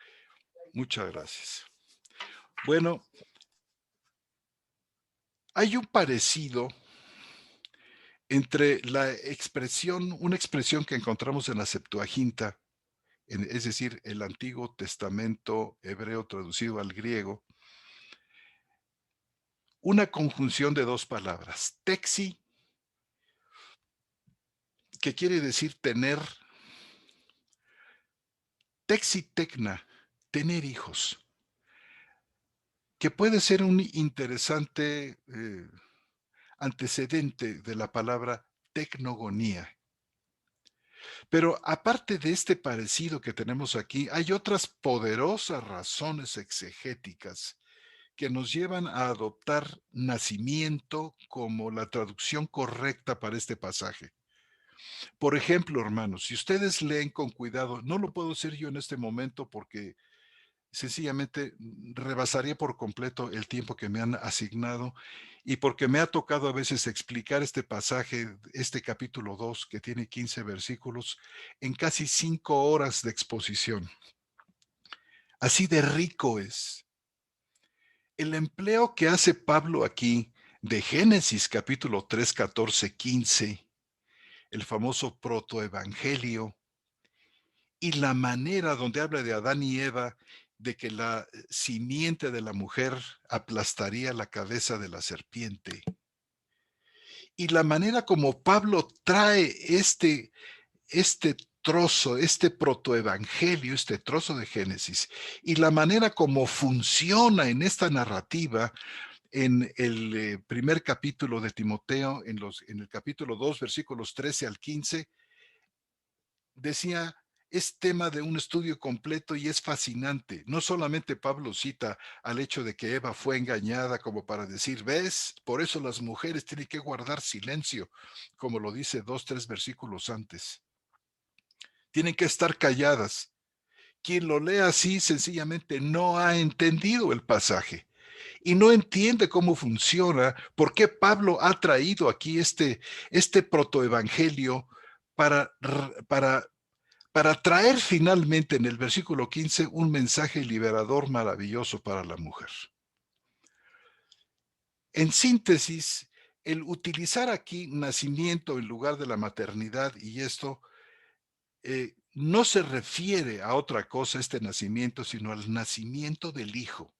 Muchas gracias. Bueno, hay un parecido entre una expresión que encontramos en la Septuaginta, es decir, el Antiguo Testamento hebreo traducido al griego, una conjunción de dos palabras: texi, que quiere decir tener, Texitecna, tener hijos, que puede ser un interesante antecedente de la palabra tecnogonía. Pero aparte de este parecido que tenemos aquí, hay otras poderosas razones exegéticas que nos llevan a adoptar nacimiento como la traducción correcta para este pasaje. Por ejemplo, hermanos, si ustedes leen con cuidado, no lo puedo hacer yo en este momento porque sencillamente rebasaría por completo el tiempo que me han asignado y porque me ha tocado a veces explicar este pasaje, este capítulo 2 que tiene 15 versículos, en casi 5 horas de exposición. Así de rico es. El empleo que hace Pablo aquí de Génesis capítulo 3, 14, 15, el famoso protoevangelio, y la manera donde habla de Adán y Eva, de que la simiente de la mujer aplastaría la cabeza de la serpiente. Y la manera como Pablo trae este trozo, este protoevangelio, este trozo de Génesis, y la manera como funciona en esta narrativa en el primer capítulo de Timoteo, en el capítulo 2, versículos 13 al 15, decía, es tema de un estudio completo y es fascinante. No solamente Pablo cita al hecho de que Eva fue engañada como para decir, ves, por eso las mujeres tienen que guardar silencio, como lo dice 2, 3 versículos antes. Tienen que estar calladas. Quien lo lee así sencillamente no ha entendido el pasaje y no entiende cómo funciona, por qué Pablo ha traído aquí este protoevangelio para, para para traer finalmente en el versículo 15 un mensaje liberador maravilloso para la mujer. En síntesis, el utilizar aquí nacimiento en lugar de la maternidad y esto no se refiere a otra cosa este nacimiento, sino al nacimiento del Hijo.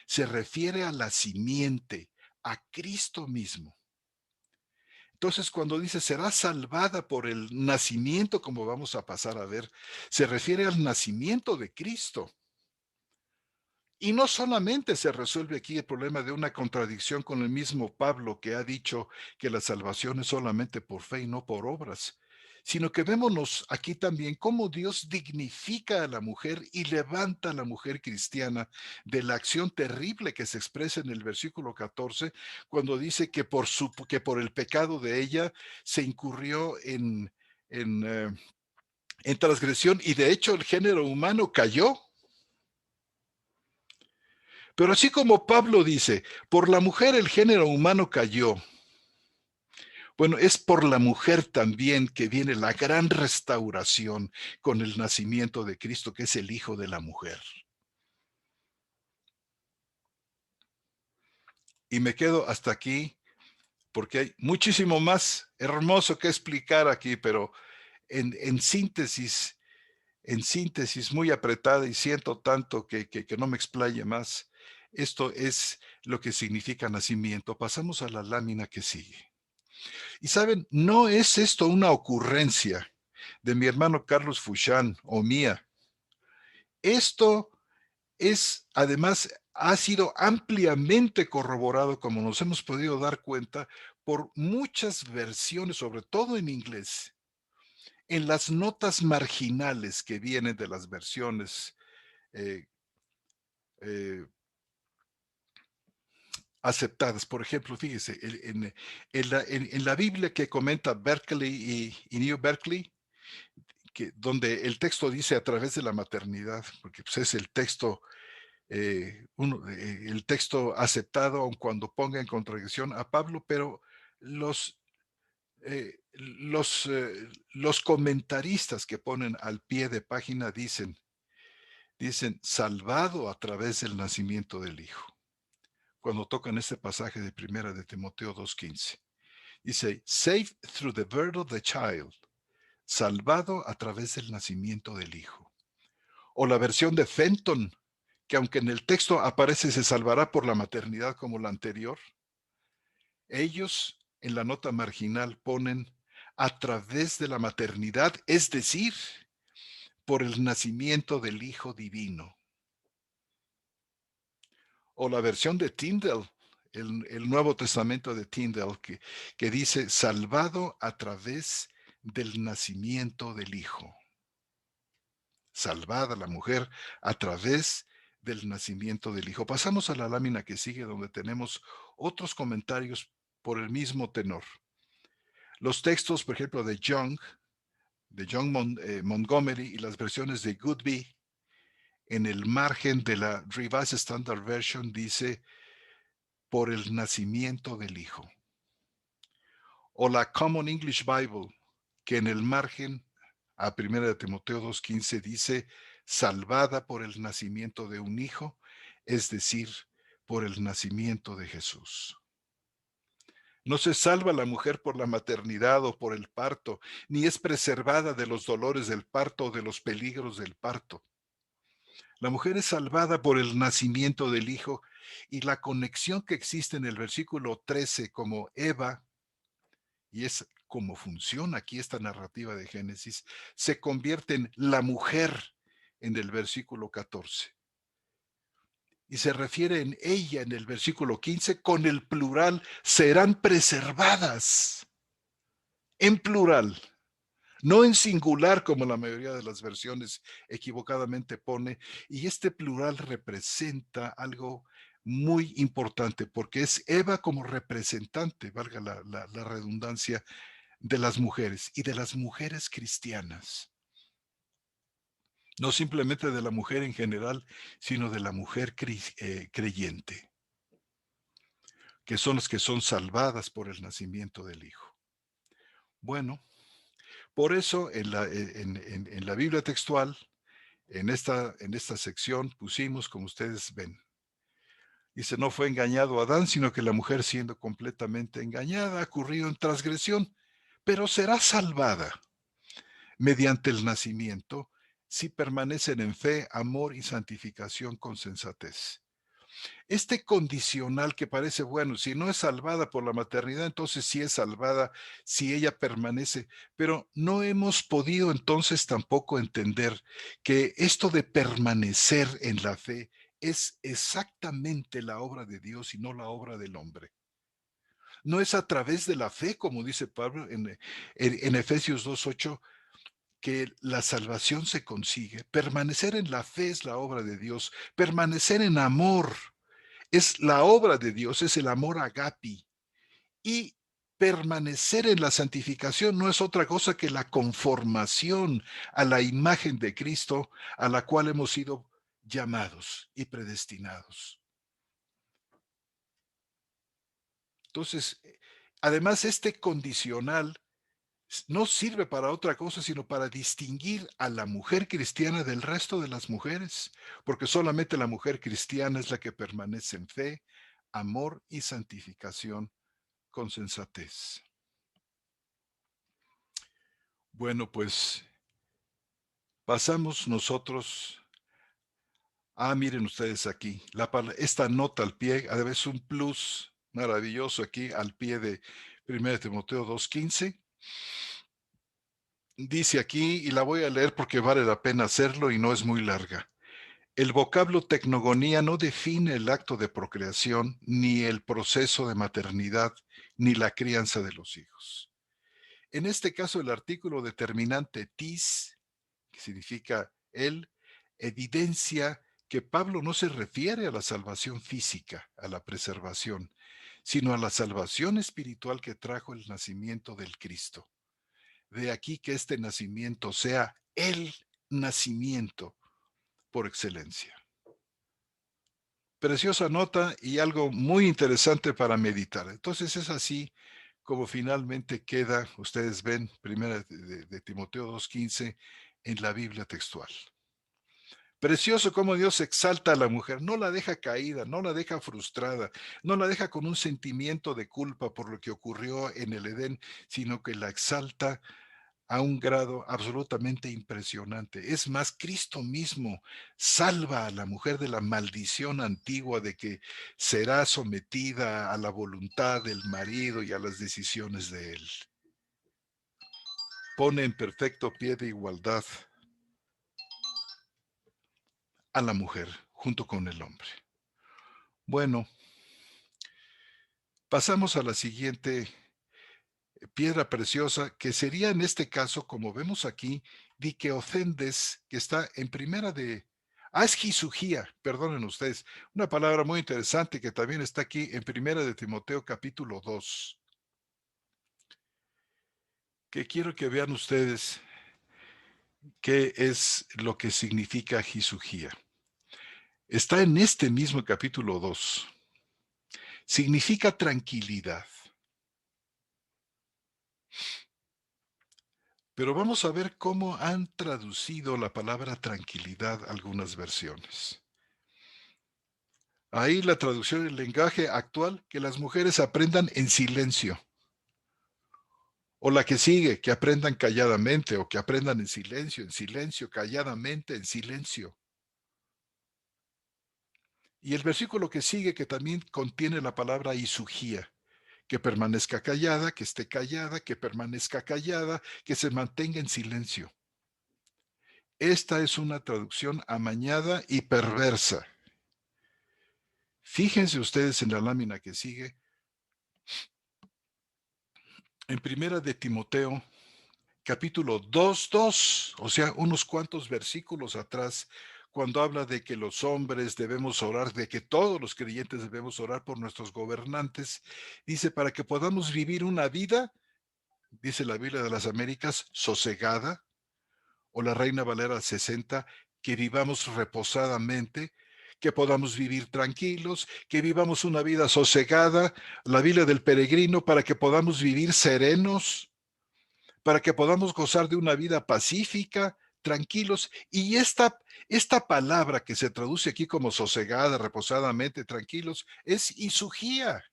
Se refiere a la simiente, a Cristo mismo. Entonces, cuando dice será salvada por el nacimiento, como vamos a pasar a ver, se refiere al nacimiento de Cristo. Y no solamente se resuelve aquí el problema de una contradicción con el mismo Pablo que ha dicho que la salvación es solamente por fe y no por obras, sino que vémonos aquí también cómo Dios dignifica a la mujer y levanta a la mujer cristiana de la acción terrible que se expresa en el versículo 14, cuando dice que por el pecado de ella se incurrió en, eh, en transgresión y de hecho el género humano cayó. Pero así como Pablo dice, por la mujer el género humano cayó. Bueno, es por la mujer también que viene la gran restauración con el nacimiento de Cristo, que es el Hijo de la mujer. Y me quedo hasta aquí porque hay muchísimo más hermoso que explicar aquí, pero en síntesis, muy apretada y siento tanto que no me explaye más. Esto es lo que significa nacimiento. Pasamos a la lámina que sigue. Y saben, no es esto una ocurrencia de mi hermano Carlos Fouchán o mía. Esto es, además, ha sido ampliamente corroborado, como nos hemos podido dar cuenta, por muchas versiones, sobre todo en inglés, en las notas marginales que vienen de las versiones eh, eh, aceptadas. Por ejemplo, fíjese, en la Biblia que comenta Berkeley y New Berkeley, donde el texto dice a través de la maternidad, porque pues, es el texto, el texto aceptado, aun cuando ponga en contradicción a Pablo, pero los, los comentaristas que ponen al pie de página dicen salvado a través del nacimiento del Hijo. Cuando tocan este pasaje de primera de Timoteo 2:15. Dice, saved through the birth of the child, salvado a través del nacimiento del Hijo. O la versión de Fenton, que aunque en el texto aparece se salvará por la maternidad como la anterior, ellos en la nota marginal ponen a través de la maternidad, es decir, por el nacimiento del Hijo Divino. O la versión de Tyndale, el Nuevo Testamento de Tyndale, que dice, salvado a través del nacimiento del Hijo. Salvada la mujer a través del nacimiento del Hijo. Pasamos a la lámina que sigue, donde tenemos otros comentarios por el mismo tenor. Los textos, por ejemplo, de John Montgomery, y las versiones de Goodby, en el margen de la Revised Standard Version dice, por el nacimiento del Hijo. O la Common English Bible, que en el margen a 1 Timoteo 2:15 dice, salvada por el nacimiento de un hijo, es decir, por el nacimiento de Jesús. No se salva la mujer por la maternidad o por el parto, ni es preservada de los dolores del parto o de los peligros del parto. La mujer es salvada por el nacimiento del Hijo, y la conexión que existe en el versículo 13 como Eva, y es como funciona aquí esta narrativa de Génesis, se convierte en la mujer en el versículo 14. Y se refiere en ella en el versículo 15 con el plural, serán preservadas. En plural, no en singular como la mayoría de las versiones equivocadamente pone. Y este plural representa algo muy importante, porque es Eva como representante, valga la redundancia, de las mujeres y de las mujeres cristianas. No simplemente de la mujer en general, sino de la mujer creyente, que son las que son salvadas por el nacimiento del Hijo. Bueno, por eso en la Biblia textual, en esta sección pusimos, como ustedes ven, dice, no fue engañado Adán, sino que la mujer, siendo completamente engañada, ha ocurrido en transgresión, pero será salvada mediante el nacimiento si permanecen en fe, amor y santificación con sensatez. Este condicional que parece, bueno, si no es salvada por la maternidad, entonces sí es salvada si ella permanece, pero no hemos podido entonces tampoco entender que esto de permanecer en la fe es exactamente la obra de Dios y no la obra del hombre. No es a través de la fe, como dice Pablo en Efesios 2:8, que la salvación se consigue. Permanecer en la fe es la obra de Dios. Permanecer en amor es la obra de Dios, es el amor agapi. Y permanecer en la santificación no es otra cosa que la conformación a la imagen de Cristo, a la cual hemos sido llamados y predestinados. Entonces, además, este condicional no sirve para otra cosa, sino para distinguir a la mujer cristiana del resto de las mujeres, porque solamente la mujer cristiana es la que permanece en fe, amor y santificación con sensatez. Bueno, pues pasamos nosotros. Miren ustedes aquí, esta nota al pie, a veces un plus maravilloso aquí al pie de 1 Timoteo 2:15. Dice aquí, y la voy a leer porque vale la pena hacerlo y no es muy larga. El vocablo tecnogonía no define el acto de procreación, ni el proceso de maternidad, ni la crianza de los hijos. En este caso, el artículo determinante tis, que significa él, evidencia que Pablo no se refiere a la salvación física, a la preservación, sino a la salvación espiritual que trajo el nacimiento del Cristo. De aquí que este nacimiento sea el nacimiento por excelencia. Preciosa nota y algo muy interesante para meditar. Entonces es así como finalmente queda, ustedes ven, primera de Timoteo 2:15 en la Biblia textual. Precioso cómo Dios exalta a la mujer, no la deja caída, no la deja frustrada, no la deja con un sentimiento de culpa por lo que ocurrió en el Edén, sino que la exalta a un grado absolutamente impresionante. Es más, Cristo mismo salva a la mujer de la maldición antigua de que será sometida a la voluntad del marido y a las decisiones de él. Pone en perfecto pie de igualdad a la mujer junto con el hombre. Bueno, pasamos a la siguiente piedra preciosa, que sería en este caso, como vemos aquí, diqueofendes, que está en primera de... es Gisugía, perdonen ustedes, una palabra muy interesante que también está aquí en primera de Timoteo capítulo 2, que quiero que vean ustedes qué es lo que significa Gisugía. Está en este mismo capítulo 2. Significa tranquilidad. Pero vamos a ver cómo han traducido la palabra tranquilidad algunas versiones. Ahí la traducción del lenguaje actual, que las mujeres aprendan en silencio. O la que sigue, que aprendan calladamente o que aprendan en silencio, calladamente, en silencio. Y el versículo que sigue, que también contiene la palabra isugía, que permanezca callada, que esté callada, que permanezca callada, que se mantenga en silencio. Esta es una traducción amañada y perversa. Fíjense ustedes en la lámina que sigue. En primera de Timoteo, capítulo 2:2, o sea, unos cuantos versículos atrás, cuando habla de que los hombres debemos orar, de que todos los creyentes debemos orar por nuestros gobernantes, dice, para que podamos vivir una vida, dice la Biblia de las Américas, sosegada, o la Reina Valera 60, que vivamos reposadamente, que podamos vivir tranquilos, que vivamos una vida sosegada, la Biblia del peregrino, para que podamos vivir serenos, para que podamos gozar de una vida pacífica, tranquilos. Y esta palabra que se traduce aquí como sosegada, reposadamente, tranquilos, es isugía.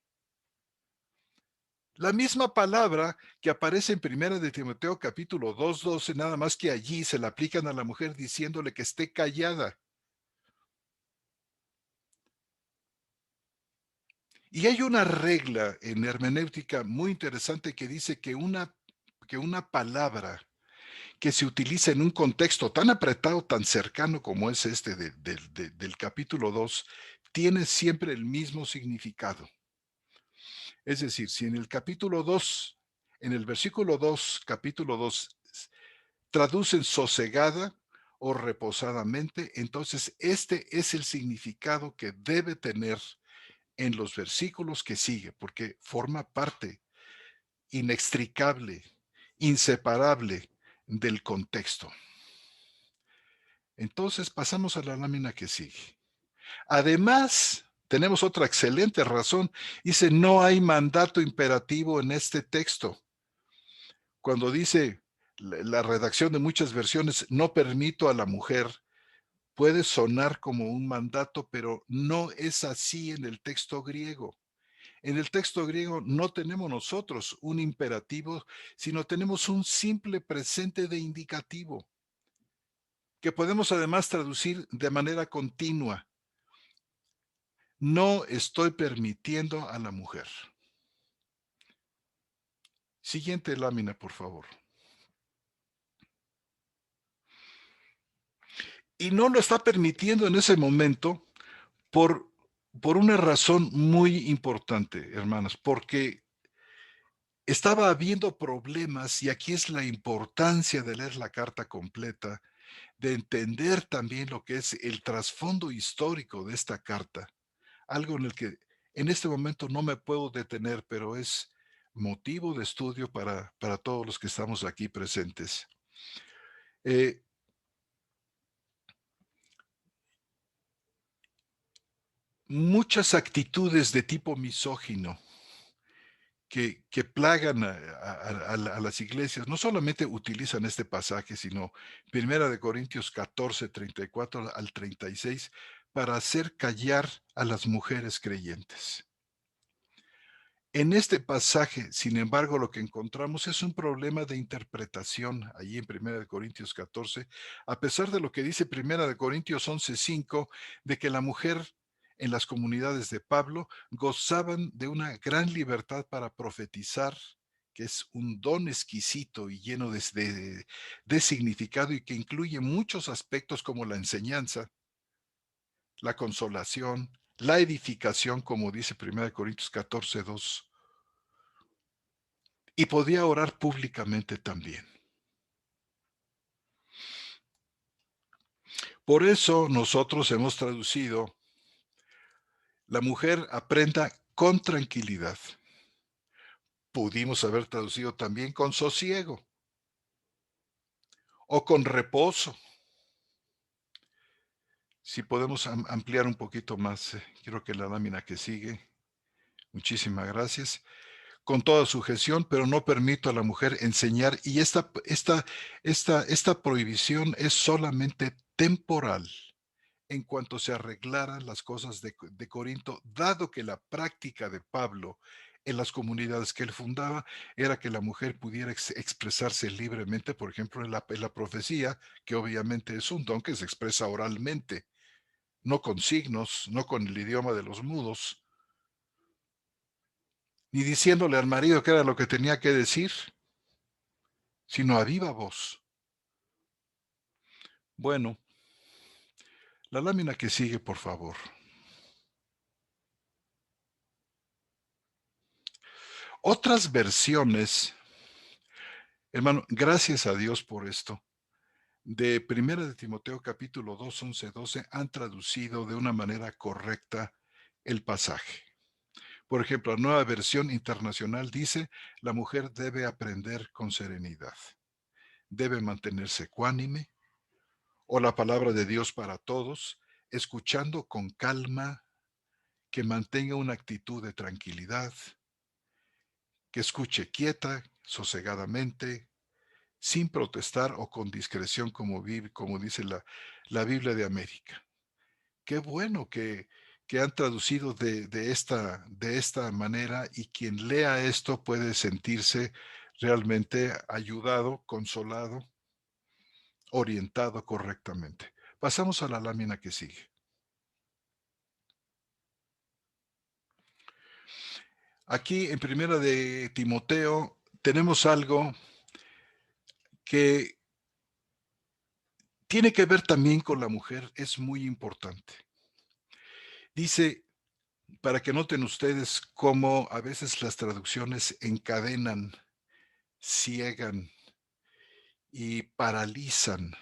La misma palabra que aparece en Primera de Timoteo capítulo 2:12, nada más que allí se la aplican a la mujer diciéndole que esté callada. Y hay una regla en hermenéutica muy interesante que dice que una palabra que se utiliza en un contexto tan apretado, tan cercano como es este del capítulo 2, tiene siempre el mismo significado. Es decir, si en el capítulo 2, en el versículo 2, capítulo 2, traducen sosegada o reposadamente, entonces este es el significado que debe tener en los versículos que sigue, porque forma parte inextricable, inseparable del contexto. Entonces pasamos a la lámina que sigue. Además, tenemos otra excelente razón. Dice, no hay mandato imperativo en este texto. Cuando dice la redacción de muchas versiones, no permito a la mujer, puede sonar como un mandato, pero no es así en el texto griego. En el texto griego no tenemos nosotros un imperativo, sino tenemos un simple presente de indicativo, que podemos además traducir de manera continua. No estoy permitiendo a la mujer. Siguiente lámina, por favor. Y no lo está permitiendo en ese momento por, por una razón muy importante, hermanas, porque estaba habiendo problemas, y aquí es la importancia de leer la carta completa, de entender también lo que es el trasfondo histórico de esta carta, algo en el que en este momento no me puedo detener, pero es motivo de estudio para todos los que estamos aquí presentes. Eh, Muchas actitudes de tipo misógino que plagan a las iglesias, no solamente utilizan este pasaje, sino Primera de Corintios 14, 34 al 36, para hacer callar a las mujeres creyentes. En este pasaje, sin embargo, lo que encontramos es un problema de interpretación allí en Primera de Corintios 14, a pesar de lo que dice Primera de Corintios 11:5, de que la mujer en las comunidades de Pablo gozaban de una gran libertad para profetizar, que es un don exquisito y lleno de significado y que incluye muchos aspectos como la enseñanza. la consolación, la edificación, como dice 1 Corintios 14:2, y podía orar públicamente también. Por eso nosotros hemos traducido: la mujer aprenda con tranquilidad. Pudimos haber traducido también con sosiego o con reposo. Si podemos ampliar un poquito más, quiero que la lámina que sigue. Muchísimas gracias. Con toda sujeción, pero no permito a la mujer enseñar, y esta prohibición es solamente temporal, en cuanto se arreglaran las cosas de Corinto, dado que la práctica de Pablo en las comunidades que él fundaba era que la mujer pudiera expresarse libremente, por ejemplo, en la profecía, que obviamente es un don que se expresa oralmente, no con signos, no con el idioma de los mudos, ni diciéndole al marido qué era lo que tenía que decir, sino a viva voz. Bueno, la lámina que sigue, por favor. Otras versiones, hermano, gracias a Dios por esto, de Primera de Timoteo capítulo 2, 11, 12, han traducido de una manera correcta el pasaje. Por ejemplo, la Nueva Versión Internacional dice: la mujer debe aprender con serenidad, debe mantenerse ecuánime, o la palabra de Dios para todos, escuchando con calma, que mantenga una actitud de tranquilidad, que escuche quieta, sosegadamente, sin protestar o con discreción, como dice la Biblia de América. Qué bueno que han traducido de esta manera, y quien lea esto puede sentirse realmente ayudado, consolado, orientado correctamente. Pasamos a la lámina que sigue. Aquí en Primera de Timoteo tenemos algo que tiene que ver también con la mujer, es muy importante. Dice, para que noten ustedes cómo a veces las traducciones encadenan, ciegan y paralizan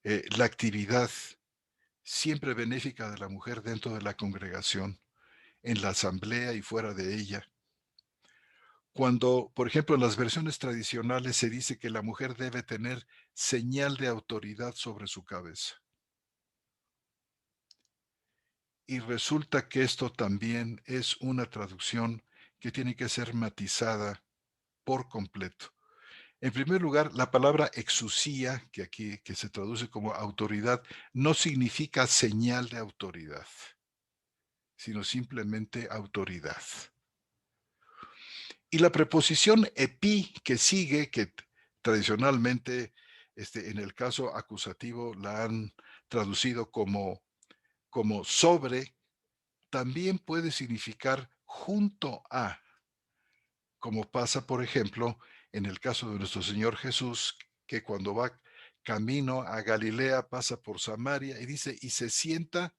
la actividad siempre benéfica de la mujer dentro de la congregación, en la asamblea y fuera de ella. Cuando, por ejemplo, en las versiones tradicionales se dice que la mujer debe tener señal de autoridad sobre su cabeza. Y resulta que esto también es una traducción que tiene que ser matizada por completo. En primer lugar, la palabra exusía, que aquí que se traduce como autoridad, no significa señal de autoridad, sino simplemente autoridad. Y la preposición epi que sigue, que tradicionalmente en el caso acusativo la han traducido como sobre, también puede significar junto a, como pasa, por ejemplo, en el caso de nuestro Señor Jesús, que cuando va camino a Galilea pasa por Samaria y dice, y se sienta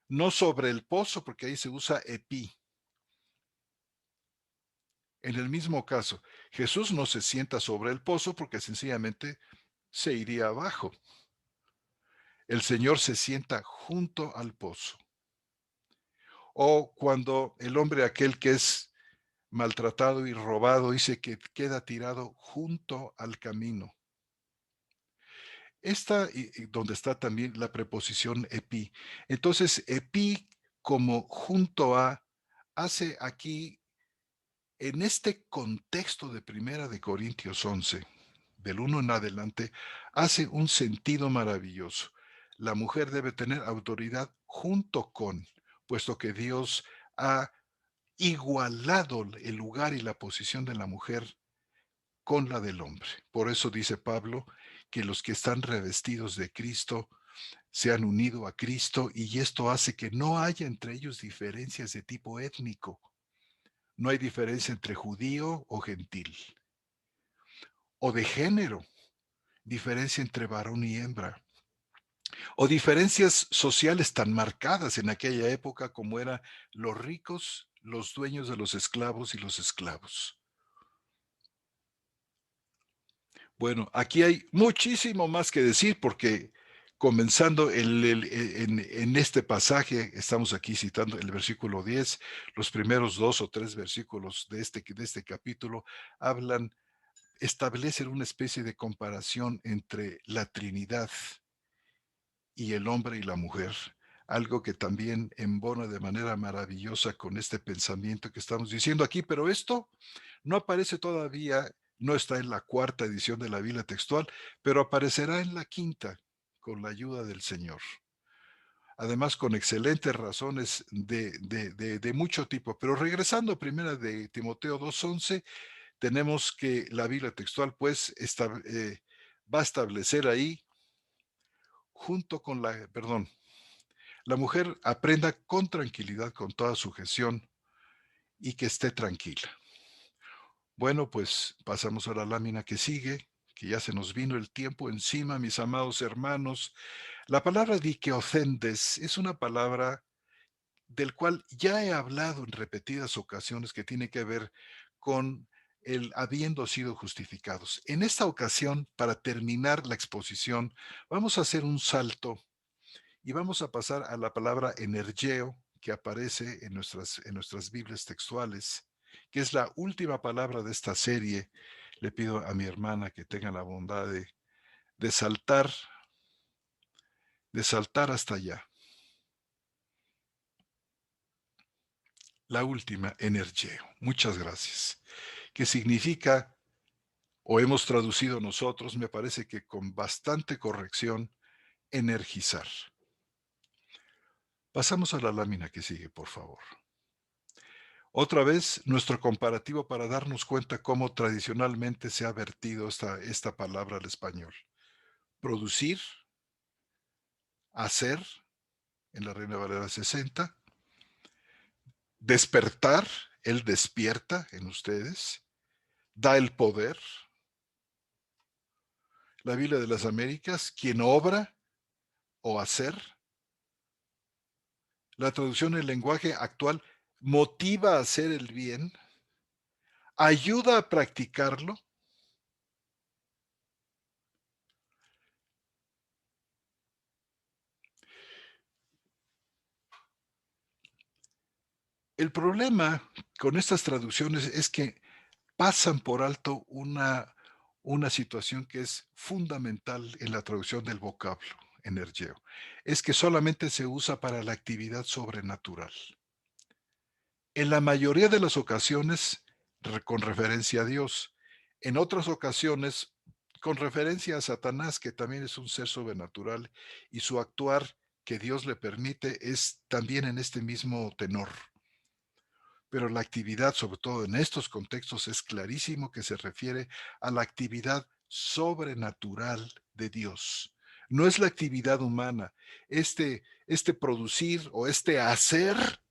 no sobre el pozo, porque ahí se usa epi. En el mismo caso, Jesús no se sienta sobre el pozo porque sencillamente se iría abajo. El Señor se sienta junto al pozo. O cuando el hombre aquel que es maltratado y robado dice que queda tirado junto al camino. Esta, y donde está también la preposición epi. Entonces, epi como junto a, hace aquí, en este contexto de Primera de Corintios 11, del 1 en adelante, hace un sentido maravilloso. La mujer debe tener autoridad junto con, puesto que Dios ha igualado el lugar y la posición de la mujer con la del hombre. Por eso dice Pablo que los que están revestidos de Cristo se han unido a Cristo, y esto hace que no haya entre ellos diferencias de tipo étnico. No hay diferencia entre judío o gentil, o de género, diferencia entre varón y hembra. o diferencias sociales tan marcadas en aquella época como eran los ricos, los dueños de los esclavos y los esclavos. Bueno, aquí hay muchísimo más que decir porque comenzando en este pasaje, estamos aquí citando el versículo 10, los primeros 2 o 3 versículos de este capítulo hablan, establecen una especie de comparación entre la Trinidad y el hombre y la mujer, algo que también embona de manera maravillosa con este pensamiento que estamos diciendo aquí, pero esto no aparece todavía, no está en la cuarta edición de la Biblia textual, pero aparecerá en la quinta con la ayuda del Señor. Además, con excelentes razones de mucho tipo. Pero regresando primera de Timoteo 2:11, tenemos que la Biblia textual, pues, va a establecer ahí, junto con la mujer aprenda con tranquilidad, con toda sujeción y que esté tranquila. Bueno, pues pasamos a la lámina que sigue, que ya se nos vino el tiempo encima, mis amados hermanos. La palabra dikeocendes es una palabra del cual ya he hablado en repetidas ocasiones que tiene que ver con el habiendo sido justificados. En esta ocasión, para terminar la exposición, vamos a hacer un salto y vamos a pasar a la palabra energeo que aparece en nuestras Biblias textuales, que es la última palabra de esta serie. Le pido a mi hermana que tenga la bondad de saltar, de saltar hasta allá. La última, energeo. Muchas gracias. Que significa, o hemos traducido nosotros, me parece que con bastante corrección, energizar. Pasamos a la lámina que sigue, por favor. Otra vez, nuestro comparativo para darnos cuenta cómo tradicionalmente se ha vertido esta palabra al español. Producir, hacer, en la Reina Valera 60. Despertar, él despierta en ustedes. Da el poder. La Biblia de las Américas, quien obra o hacer. La traducción en lenguaje actual, motiva a hacer el bien. Ayuda a practicarlo. El problema con estas traducciones es que pasan por alto una situación que es fundamental en la traducción del vocablo energeo. Es que solamente se usa para la actividad sobrenatural. En la mayoría de las ocasiones con referencia a Dios. En otras ocasiones con referencia a Satanás, que también es un ser sobrenatural, y su actuar que Dios le permite es también en este mismo tenor. Pero la actividad, sobre todo en estos contextos, es clarísimo que se refiere a la actividad sobrenatural de Dios. No es la actividad humana. Este producir o este hacer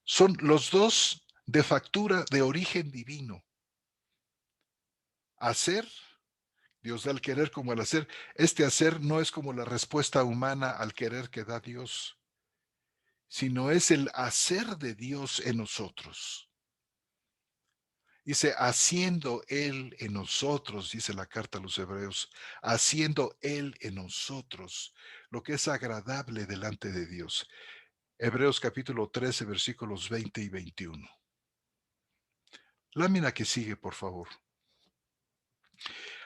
son los dos de factura de origen divino. Hacer, Dios da el querer como el hacer. Este hacer no es como la respuesta humana al querer que da Dios, sino es el hacer de Dios en nosotros. Dice, haciendo Él en nosotros, dice la carta a los Hebreos, haciendo Él en nosotros lo que es agradable delante de Dios. Hebreos capítulo 13, versículos 20 y 21. Lámina que sigue, por favor.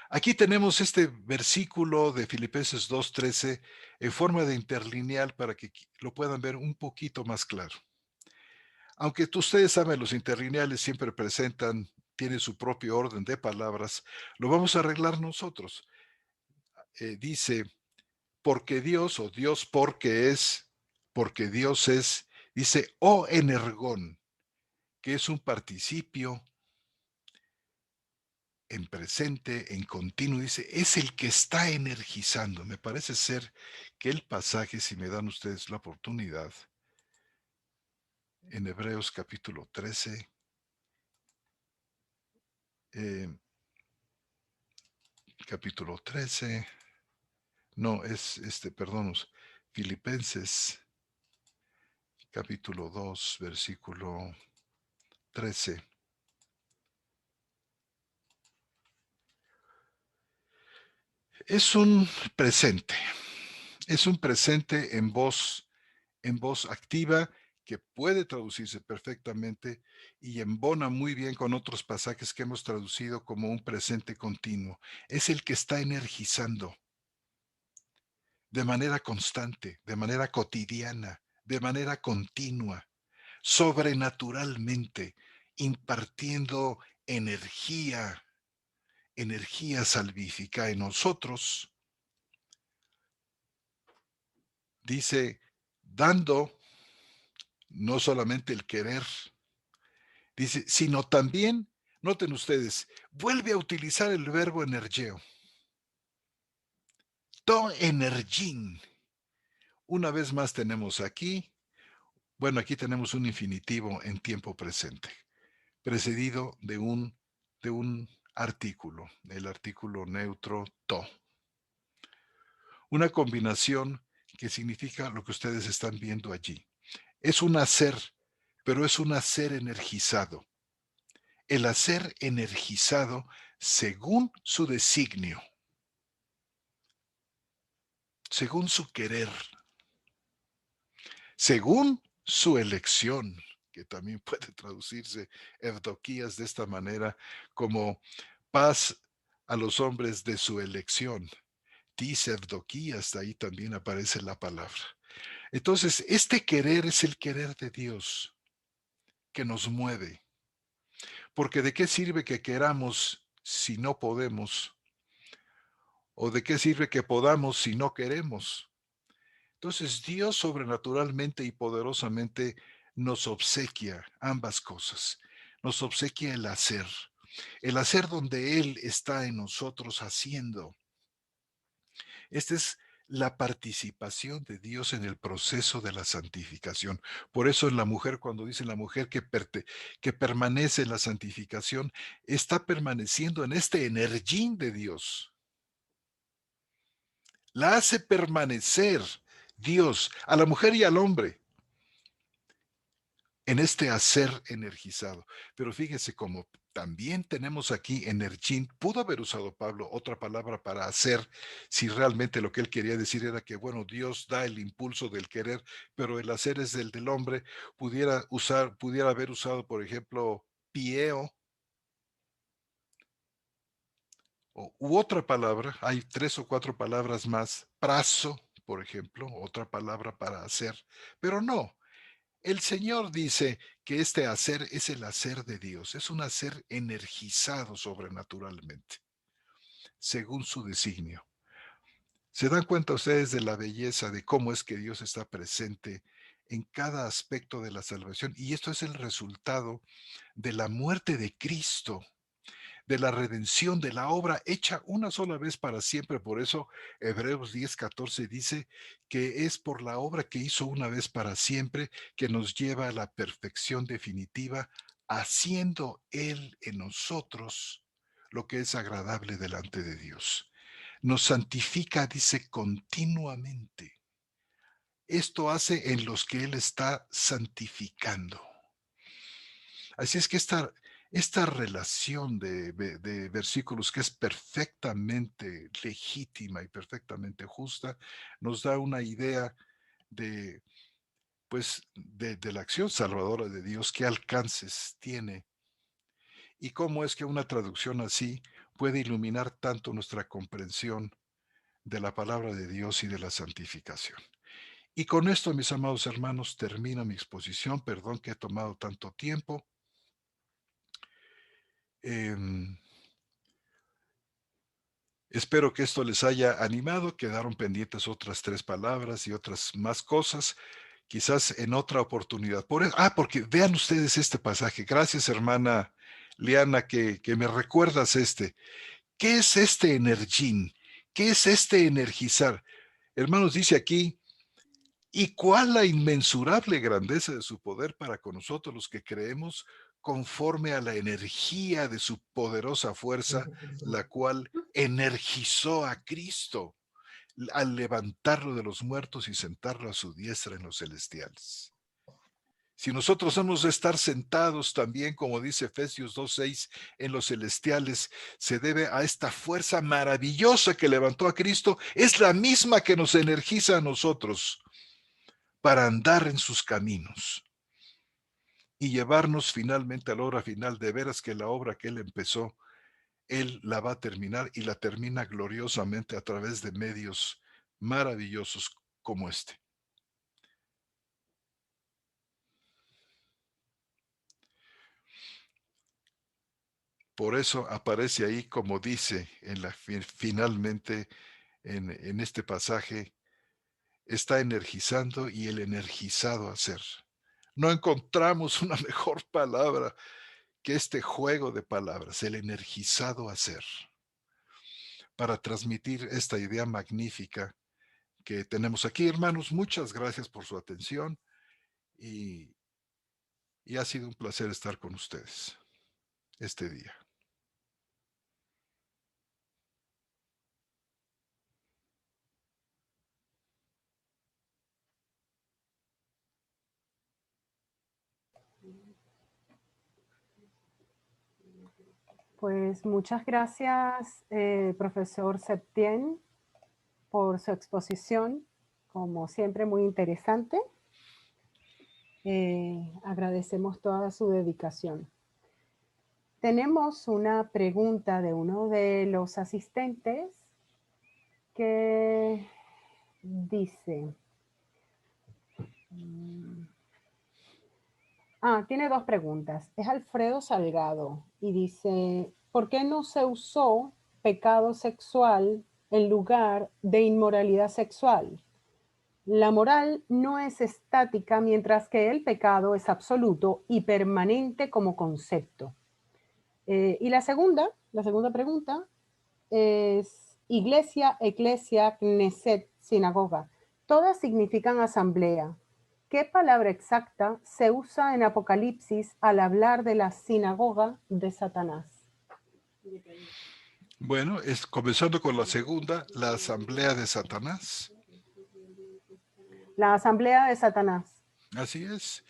Aquí tenemos este versículo de Filipenses 2:13 en forma de interlineal para que lo puedan ver un poquito más claro. Aunque ustedes saben, los interlineales siempre tienen su propio orden de palabras, lo vamos a arreglar nosotros. Dice, porque Dios, o Dios porque Dios es, dice, o energón, que es un participio en presente, en continuo, dice, es el que está energizando. Me parece ser que el pasaje, si me dan ustedes la oportunidad, en Hebreos capítulo 13, capítulo 13, no, perdónos, Filipenses capítulo 2, versículo 13. Es un presente, es un presente en voz activa que puede traducirse perfectamente y embona muy bien con otros pasajes que hemos traducido como un presente continuo. Es el que está energizando de manera constante, de manera cotidiana, de manera continua, sobrenaturalmente, impartiendo energía, energía salvífica en nosotros. Dice, dando no solamente el querer, dice, sino también, noten ustedes, vuelve a utilizar el verbo energeo. To energin. Una vez más tenemos aquí, bueno, aquí tenemos un infinitivo en tiempo presente, precedido de un artículo, el artículo neutro to. Una combinación que significa lo que ustedes están viendo allí. Es un hacer, pero es un hacer energizado. El hacer energizado según su designio, según su querer, según su elección, que también puede traducirse Evdoquías de esta manera como paz a los hombres de su elección. Dice Evdoquías, ahí también aparece la palabra. Entonces, este querer es el querer de Dios que nos mueve. Porque ¿de qué sirve que queramos si no podemos? ¿O de qué sirve que podamos si no queremos? Entonces Dios sobrenaturalmente y poderosamente nos obsequia ambas cosas. Nos obsequia el hacer donde Él está en nosotros haciendo. Esta es la participación de Dios en el proceso de la santificación. Por eso en la mujer, cuando dice la mujer que permanece en la santificación, está permaneciendo en este energin de Dios. La hace permanecer Dios a la mujer y al hombre en este hacer energizado. Pero fíjese cómo también tenemos aquí energin, pudo haber usado Pablo otra palabra para hacer, si realmente lo que él quería decir era que, bueno, Dios da el impulso del querer, pero el hacer es del hombre, pudiera haber usado, por ejemplo, pieo, u otra palabra, hay 3 o 4 palabras más, prazo, por ejemplo, otra palabra para hacer, pero no, el Señor dice que este hacer es el hacer de Dios, es un hacer energizado sobrenaturalmente, según su designio. ¿Se dan cuenta ustedes de la belleza de cómo es que Dios está presente en cada aspecto de la salvación? Y esto es el resultado de la muerte de Cristo, de la redención, de la obra hecha una sola vez para siempre. Por eso Hebreos 10:14 dice que es por la obra que hizo una vez para siempre que nos lleva a la perfección definitiva, haciendo Él en nosotros lo que es agradable delante de Dios. Nos santifica, dice, continuamente. Esto hace en los que Él está santificando. Así es que esta relación de versículos que es perfectamente legítima y perfectamente justa, nos da una idea de, pues, de la acción salvadora de Dios, qué alcances tiene y cómo es que una traducción así puede iluminar tanto nuestra comprensión de la palabra de Dios y de la santificación. Y con esto, mis amados hermanos, termino mi exposición. Perdón que he tomado tanto tiempo. Em, Espero que esto les haya animado. Quedaron pendientes otras 3 palabras y otras más cosas, quizás en otra oportunidad. Porque vean ustedes este pasaje. Gracias, hermana Liana, que me recuerdas este. ¿Qué es este energin? ¿Qué es este energizar? Hermanos, dice aquí, ¿y cuál la inmensurable grandeza de su poder para con nosotros los que creemos conforme a la energía de su poderosa fuerza, la cual energizó a Cristo? al levantarlo de los muertos y sentarlo a su diestra en los celestiales. Si nosotros vamos a estar sentados también, como dice Efesios 2:6, en los celestiales, se debe a esta fuerza maravillosa que levantó a Cristo. Es la misma que nos energiza a nosotros para andar en sus caminos y llevarnos finalmente a la hora final. De veras que la obra que Él empezó, Él la va a terminar y la termina gloriosamente a través de medios maravillosos como este. Por eso aparece ahí, como dice finalmente en este pasaje, está energizando y el energizado a ser. No encontramos una mejor palabra que este juego de palabras, el energizado a ser, para transmitir esta idea magnífica que tenemos aquí. Hermanos, muchas gracias por su atención y, y ha sido un placer estar con ustedes este día. Pues muchas gracias, profesor Septién, por su exposición, como siempre muy interesante. Agradecemos toda su dedicación. Tenemos una pregunta de uno de los asistentes que dice, tiene dos preguntas. Es Alfredo Salgado y dice, ¿por qué no se usó pecado sexual en lugar de inmoralidad sexual? La moral no es estática, mientras que el pecado es absoluto y permanente como concepto. Y la segunda pregunta es iglesia, eclesia, knesset, sinagoga. Todas significan asamblea. ¿Qué palabra exacta se usa en Apocalipsis al hablar de la sinagoga de Satanás? Bueno, comenzando con la segunda, la asamblea de Satanás. La asamblea de Satanás. Así es.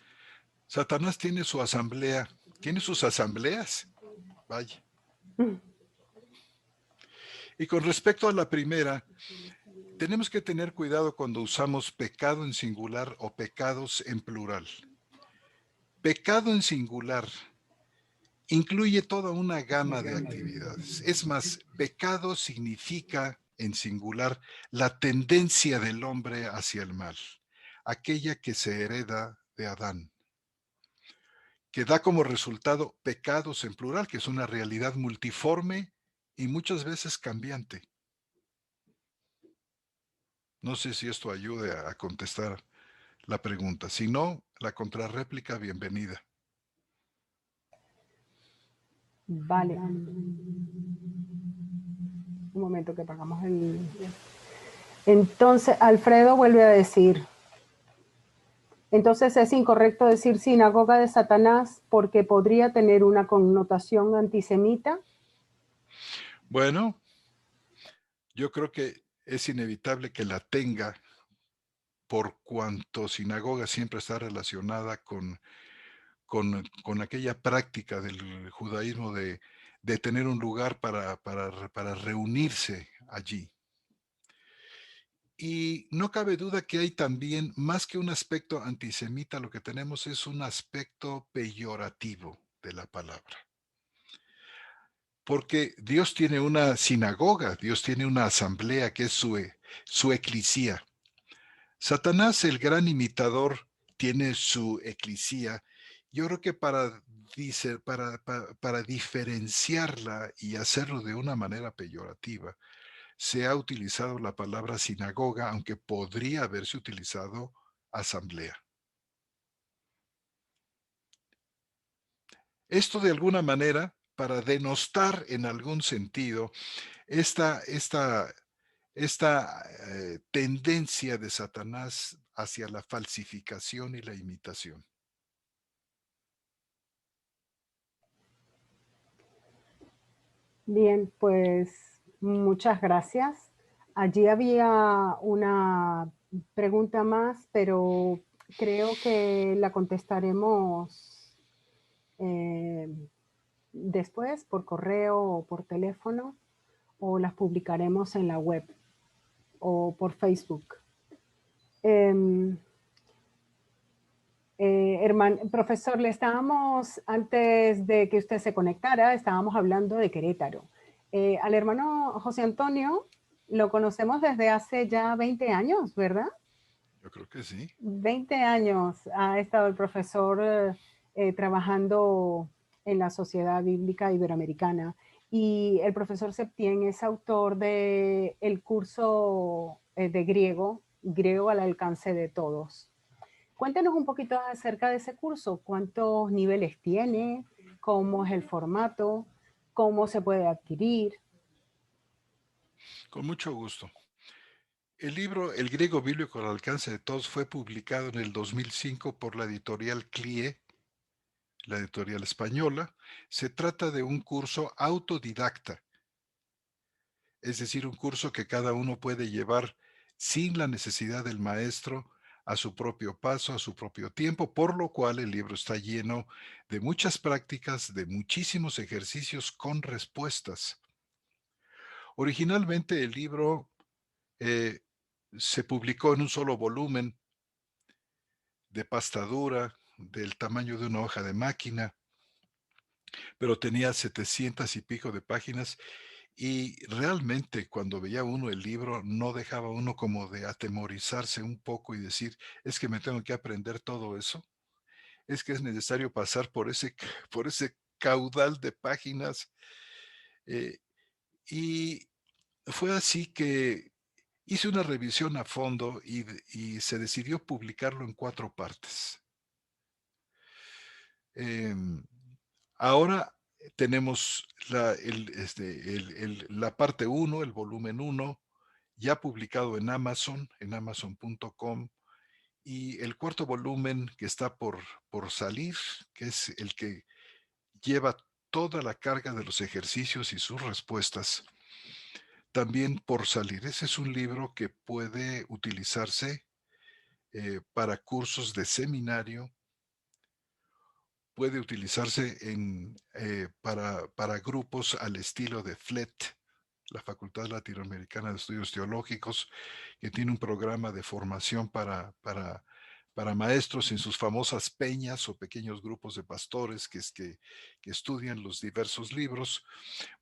Satanás tiene su asamblea, tiene sus asambleas. Vaya. Y con respecto a la primera, tenemos que tener cuidado cuando usamos pecado en singular o pecados en plural. Pecado en singular incluye toda una gama de actividades. Es más, pecado significa en singular la tendencia del hombre hacia el mal, aquella que se hereda de Adán, que da como resultado pecados en plural, que es una realidad multiforme y muchas veces cambiante. No sé si esto ayude a contestar la pregunta. Si no, la contrarréplica, bienvenida. Vale. Un momento que pagamos el... Entonces, Alfredo vuelve a decir, entonces es incorrecto decir sinagoga de Satanás porque podría tener una connotación antisemita. Bueno, yo creo que es inevitable que la tenga por cuanto sinagoga siempre está relacionada con aquella práctica del judaísmo de tener un lugar para reunirse allí. Y no cabe duda que hay también, más que un aspecto antisemita, lo que tenemos es un aspecto peyorativo de la palabra. Porque Dios tiene una sinagoga, Dios tiene una asamblea que es su eclisía. Satanás, el gran imitador, tiene su eclisía. Yo creo que para diferenciarla y hacerlo de una manera peyorativa, se ha utilizado la palabra sinagoga, aunque podría haberse utilizado asamblea. Esto de alguna manera para denostar en algún sentido esta, esta, esta tendencia de Satanás hacia la falsificación y la imitación. Bien, pues muchas gracias. Allí había una pregunta más, pero creo que la contestaremos después por correo o por teléfono, o las publicaremos en la web o por Facebook. Profesor, le estábamos, antes de que usted se conectara, estábamos hablando de Querétaro. Al hermano José Antonio lo conocemos desde hace ya 20 años, ¿verdad? Yo creo que sí. 20 años ha estado el profesor trabajando en la Sociedad Bíblica Iberoamericana, y el profesor Septién es autor de el curso de griego al alcance de todos. Cuéntenos un poquito acerca de ese curso, cuántos niveles tiene, cómo es el formato, cómo se puede adquirir. Con mucho gusto. El libro El griego bíblico al alcance de todos fue publicado en el 2005 por la editorial CLIE, la editorial española. Se trata de un curso autodidacta, es decir, un curso que cada uno puede llevar sin la necesidad del maestro, a su propio paso, a su propio tiempo, por lo cual el libro está lleno de muchas prácticas, de muchísimos ejercicios con respuestas. Originalmente el libro eh, se publicó en un solo volumen de pasta dura, del tamaño de una hoja de máquina, pero tenía 700 y pico de páginas, y realmente cuando veía uno el libro no dejaba uno como de atemorizarse un poco y decir, es que me tengo que aprender todo eso, es que es necesario pasar por ese, por ese caudal de páginas. eh, y fue así que hice una revisión a fondo y se decidió publicarlo en 4 partes. Em, Ahora tenemos la parte uno, el volumen uno, ya publicado en amazon.com, y el cuarto volumen que está por salir, que es el que lleva toda la carga de los ejercicios y sus respuestas, también por salir. Ese es un libro que puede utilizarse para cursos de seminario, puede utilizarse para grupos al estilo de FLET, la Facultad Latinoamericana de Estudios Teológicos, que tiene un programa de formación para maestros en sus famosas peñas o pequeños grupos de pastores que estudian los diversos libros.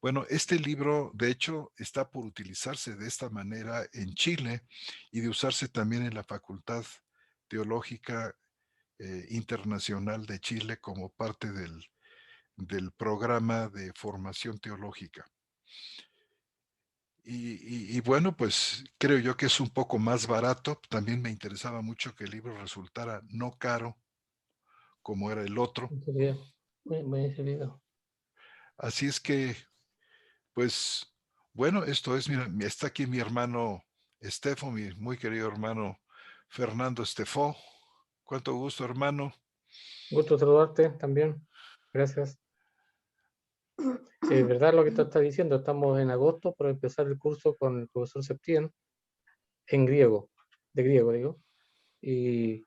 Bueno, este libro, de hecho, está por utilizarse de esta manera en Chile y de usarse también en la Facultad Teológica Internacional de Chile como parte del programa de formación teológica. Y bueno, pues creo yo que es un poco más barato. También me interesaba mucho que el libro resultara no caro como era el otro. Muy servido. Así es que, pues, bueno, esto es, mira, está aquí mi hermano Estefo, mi muy querido hermano Fernando Estefó. Cuánto gusto, hermano. Gusto saludarte también. Gracias. Es verdad lo que tú estás diciendo. Estamos en agosto por empezar el curso con el profesor Septién en griego, de griego digo, y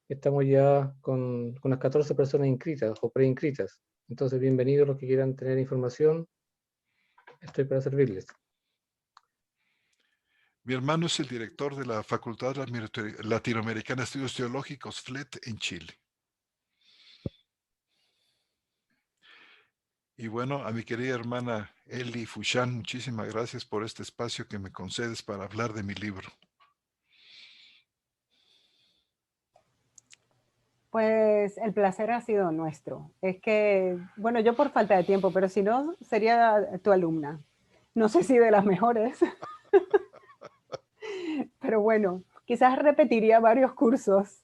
estamos ya con unas 14 personas inscritas o preinscritas. Entonces, bienvenidos los que quieran tener información. Estoy para servirles. Mi hermano es el director de la Facultad Latinoamericana de Estudios Teológicos, FLET, en Chile. Y bueno, a mi querida hermana Eli Fushan, muchísimas gracias por este espacio que me concedes para hablar de mi libro. Pues el placer ha sido nuestro. Es que, bueno, yo por falta de tiempo, pero si no, sería tu alumna. No sé si de las mejores, pero bueno, quizás repetiría varios cursos.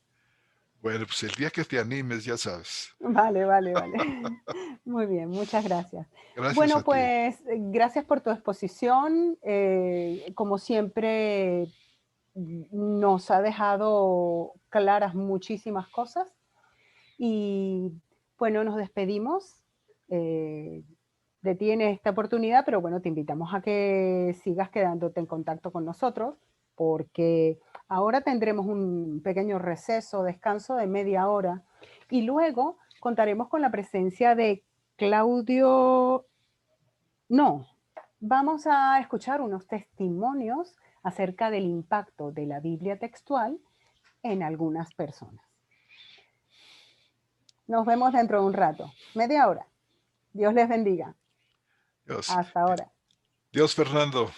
Bueno, pues el día que te animes, ya sabes. Vale, vale, vale. Muy bien, muchas gracias. Gracias Bueno, a ti. pues gracias por tu exposición. Como siempre, nos ha dejado claras muchísimas cosas. Y bueno, nos despedimos. detiene esta oportunidad, pero bueno, te invitamos a que sigas quedándote en contacto con nosotros, porque ahora tendremos un pequeño receso, descanso de media hora, y luego contaremos con la presencia de Claudio. No, vamos a escuchar unos testimonios acerca del impacto de la Biblia textual en algunas personas. Nos vemos dentro de un rato, media hora. Dios les bendiga. Dios. Hasta ahora. Dios, Fernando.